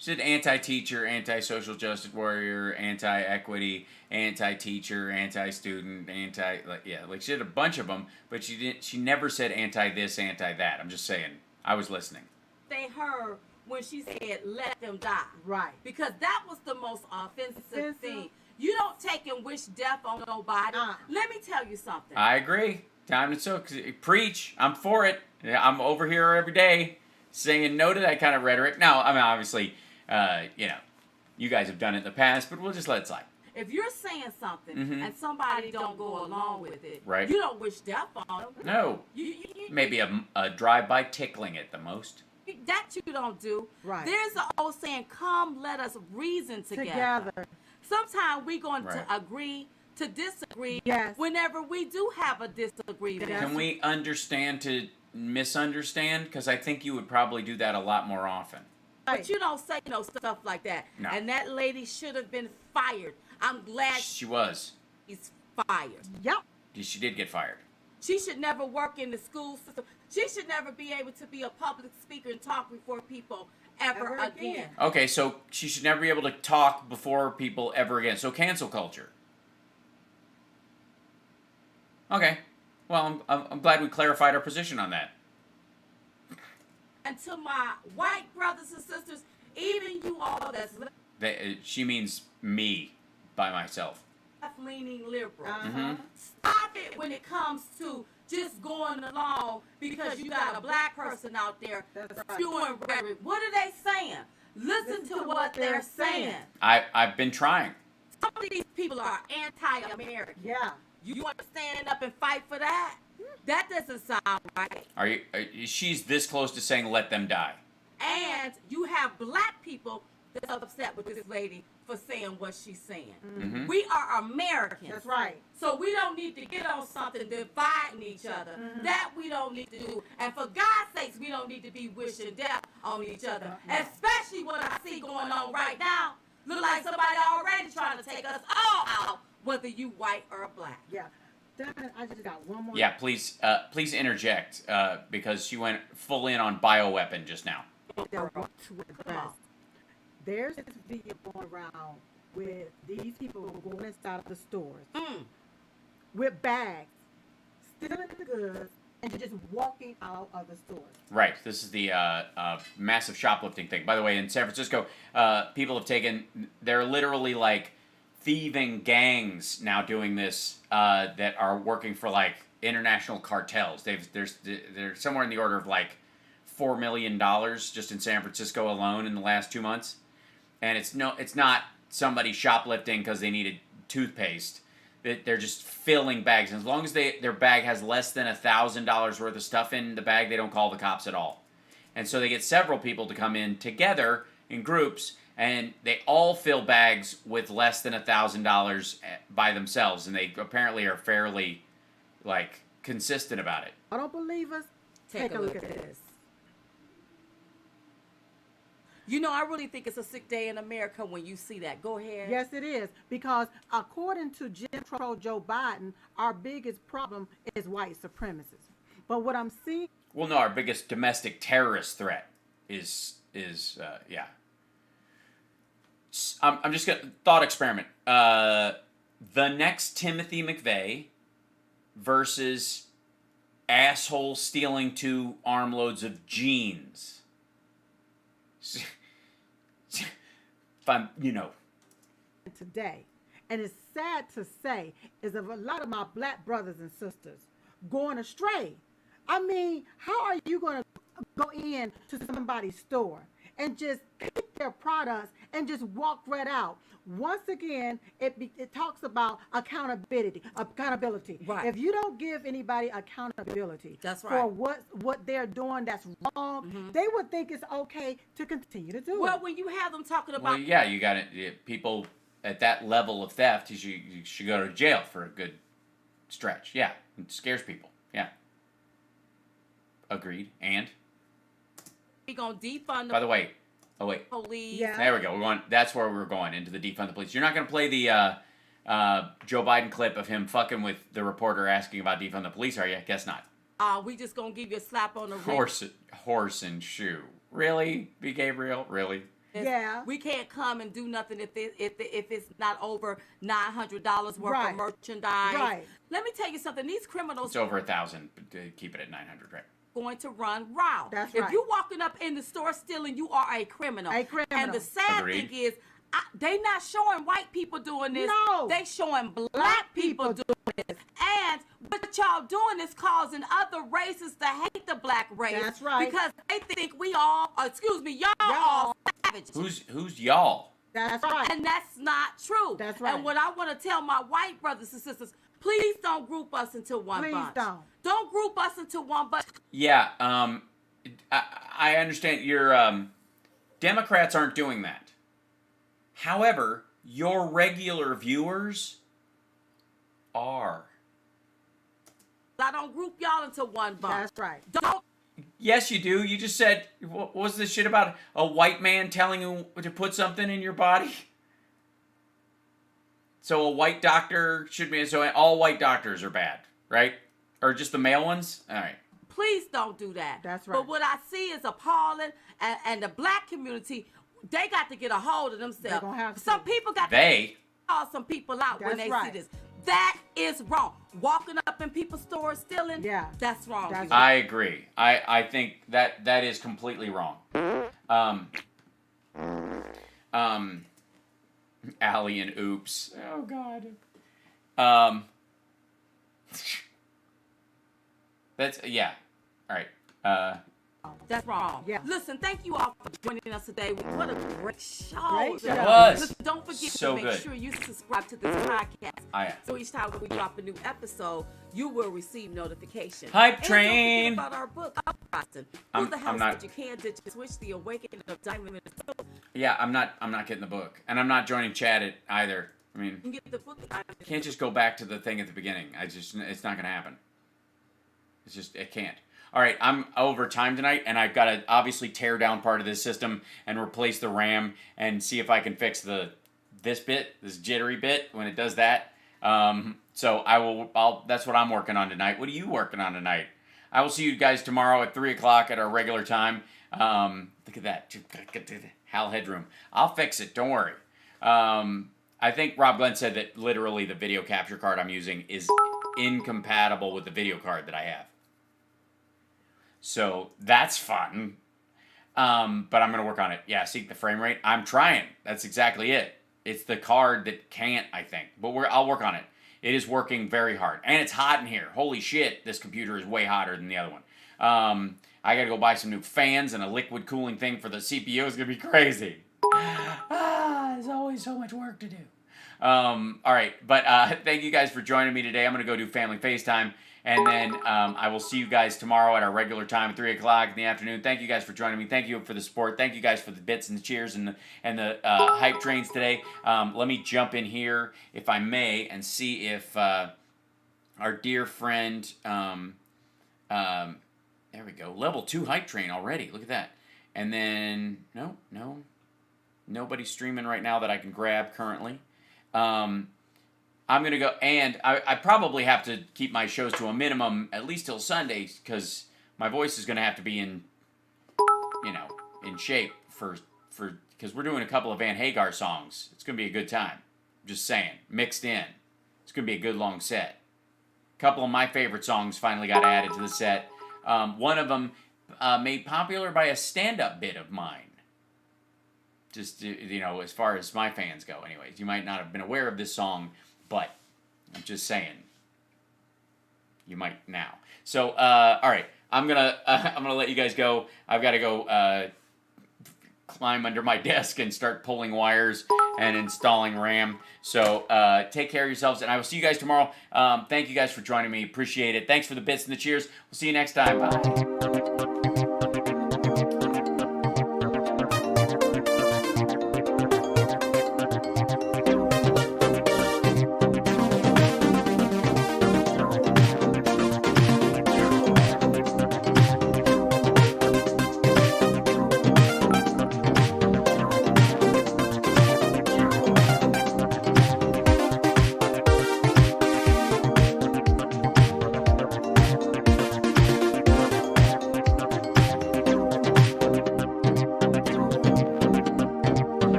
She said anti-teacher, anti-social justice warrior, anti-equity, anti-teacher, anti-student, like she did a bunch of them, but she never said anti-this, anti-that. I'm just saying, I was listening. They heard when she said let them die. Right. Because that was the most offensive thing. You don't take and wish death on nobody. Let me tell you something. I agree. Time to preach. I'm for it. I'm over here every day saying no to that kind of rhetoric. Now, I mean, obviously, you guys have done it in the past, but we'll just let it slide. If you're saying something and somebody don't go along with it, Right. you don't wish death on them. No. Maybe a drive-by tickling at the most. That you don't do. Right. There's an old saying, come let us reason together. Sometimes we're going Right. to agree to disagree Yes. whenever we do have a disagreement. Can we understand to misunderstand? Because I think you would probably do that a lot more often. But you don't say no stuff like that. No. And that lady should have been fired. I'm glad She was. she's fired. Yep. She did get fired. She should never work in the school system. She should never be able to be a public speaker and talk before people ever again. Okay, so she should never be able to talk before people ever again. So cancel culture. Okay. Well, I'm glad we clarified our position on that. And to my white brothers and sisters, even you all that's She means me by myself. left-leaning liberals, Mhm. stop it when it comes to just going along because you got a black person out there spewing rhetoric. What are they saying? Listen to what they're saying. I've been trying. Some of these people are anti-American. Yeah. You want to stand up and fight for that? That doesn't sound right. She's this close to saying let them die. And you have black people that's upset with this lady for saying what she's saying. Mhm. We are Americans. That's right. So we don't need to get on something dividing each other. That we don't need to do. And for God's sakes, we don't need to be wishing death on each other. Especially what I see going on right now. Look like somebody already trying to take us all out, whether you white or black. Yeah. Damn, I just got one more. Yeah, please interject because she went full in on bioweapon just now. That I want to address. There's this video going around with these people who are going inside of the stores with bags, stealing the goods, and just walking out of the stores. Right. This is the massive shoplifting thing. By the way, in San Francisco, people have they're literally like thieving gangs now doing this that are working for like international cartels. They're somewhere in the order of like $4 million just in San Francisco alone in the last 2 months. And it's not somebody shoplifting because they needed toothpaste. They're just filling bags. And as long as their bag has less than $1,000 worth of stuff in the bag, they don't call the cops at all. And so they get several people to come in together in groups, and they all fill bags with less than $1,000 by themselves. And they apparently are fairly, like, consistent about it. I don't believe us. Take a look at this. You know, I really think it's a sick day in America when you see that. Go ahead. Yes, it is. Because according to Jim Crow Joe Biden, our biggest problem is white supremacists. But what I'm seeing... Well, no, our biggest domestic terrorist threat is yeah. I'm just going to... Thought experiment. The next Timothy McVeigh versus asshole stealing 2 armloads of jeans. If I'm, today, and it's sad to say, is of a lot of my black brothers and sisters going astray. I mean, how are you going to go in to somebody's store and just pick their products and just walk right out? Once again, it talks about accountability. Right. If you don't give anybody accountability for what they're doing that's wrong, they would think it's okay to continue to do it. Well, when you have them talking about... Well, yeah, you got it. People at that level of theft, you should go to jail for a good stretch. Yeah, it scares people. Yeah. Agreed. And? We're going to defund By the way, police. Yeah. There we go. That's where we're going, into the defund the police. You're not going to play the Joe Biden clip of him fucking with the reporter asking about defund the police, are you? Guess not. We just going to give you a slap on the wrist. Horse and shoe. Really? B. Gabriel? Really? Yeah. We can't come and do nothing if it's not over $900 worth of merchandise. Right. Let me tell you something. These criminals... It's over 1,000. Keep it at 900, right? Going to run wild. That's if right. you're walking up in the store stealing, you are a criminal. A criminal. And the sad Agreed. thing is, they not showing white people doing this. No. They showing black people doing this. And what y'all doing is causing other races to hate the black race. That's right. Because they think y'all all savages. Who's y'all? That's right. And that's not true. That's right. And what I want to tell my white brothers and sisters, please don't group us into one Please bunch. don't. Don't group us into one bunch. Yeah, I understand your Democrats aren't doing that. However, Your regular viewers are. I don't group y'all into one bunch. That's right. Don't. Yes, you do. You just said, what was this shit about a white man telling you to put something in your body? So a white doctor should be, so all white doctors are bad, right? Or just the male ones? All right. Please don't do that. That's right. But what I see is appalling, and the black community, they got to get a hold of themselves. They're gonna have to. Some people got to call some people out when That's they right. see this. That is wrong. Walking up in people's stores stealing, that's wrong. I agree. I think that is completely wrong. Allie and Oops. Oh, God. That's, yeah. All right. That's wrong. Yeah. Listen, thank you all for joining us today. What a great show. Great show. It was. Listen, don't forget So to make good. sure you subscribe to this podcast. I am. So each time we drop a new episode, you will receive notification. Hype and train. Don't forget about our book, Uprising. Who the hell said you can't ditch switch the awakening of Diamond? Yeah, I'm not getting the book. And I'm not joining Chat either. I mean, You can get the book. can't just go back to the thing at the beginning. It's not going to happen. It can't. All right, I'm over time tonight, and I've got to obviously tear down part of this system and replace the RAM and see if I can fix this jittery bit when it does that. So that's what I'm working on tonight. What are you working on tonight? I will see you guys tomorrow at 3 o'clock at our regular time. Look at that. Hal Headroom. I'll fix it. Don't worry. I think Rob Glenn said that literally the video capture card I'm using is incompatible with the video card that I have. So that's fun. But I'm going to work on it. Yeah, seek the frame rate. I'm trying. That's exactly it. It's the card that can't, I think. But I'll work on it. It is working very hard. And it's hot in here. Holy shit, this computer is way hotter than the other one. I got to go buy some new fans and a liquid cooling thing for the CPU. It's going to be crazy. There's always so much work to do. All right. But thank you guys for joining me today. I'm going to go do family FaceTime. And then I will see you guys tomorrow at our regular time at 3 o'clock in the afternoon. Thank you guys for joining me. Thank you for the support. Thank you guys for the bits and the cheers and the hype trains today. Let me jump in here, if I may, and see if our dear friend, there we go, level 2 hype train already. Look at that. And then, no, nobody's streaming right now that I can grab currently. I'm going to go, and I probably have to keep my shows to a minimum, at least till Sundays, because my voice is going to have to be in shape because we're doing a couple of Van Hagar songs. It's going to be a good time. Just saying. Mixed in. It's going to be a good long set. A couple of my favorite songs finally got added to the set. One of them made popular by a stand-up bit of mine. Just, as far as my fans go. Anyways, you might not have been aware of this song, but I'm just saying, you might now. So, all right, I'm gonna let you guys go. I've got to go climb under my desk and start pulling wires and installing RAM. So, take care of yourselves, and I will see you guys tomorrow. Thank you guys for joining me. Appreciate it. Thanks for the bits and the cheers. We'll see you next time. Bye.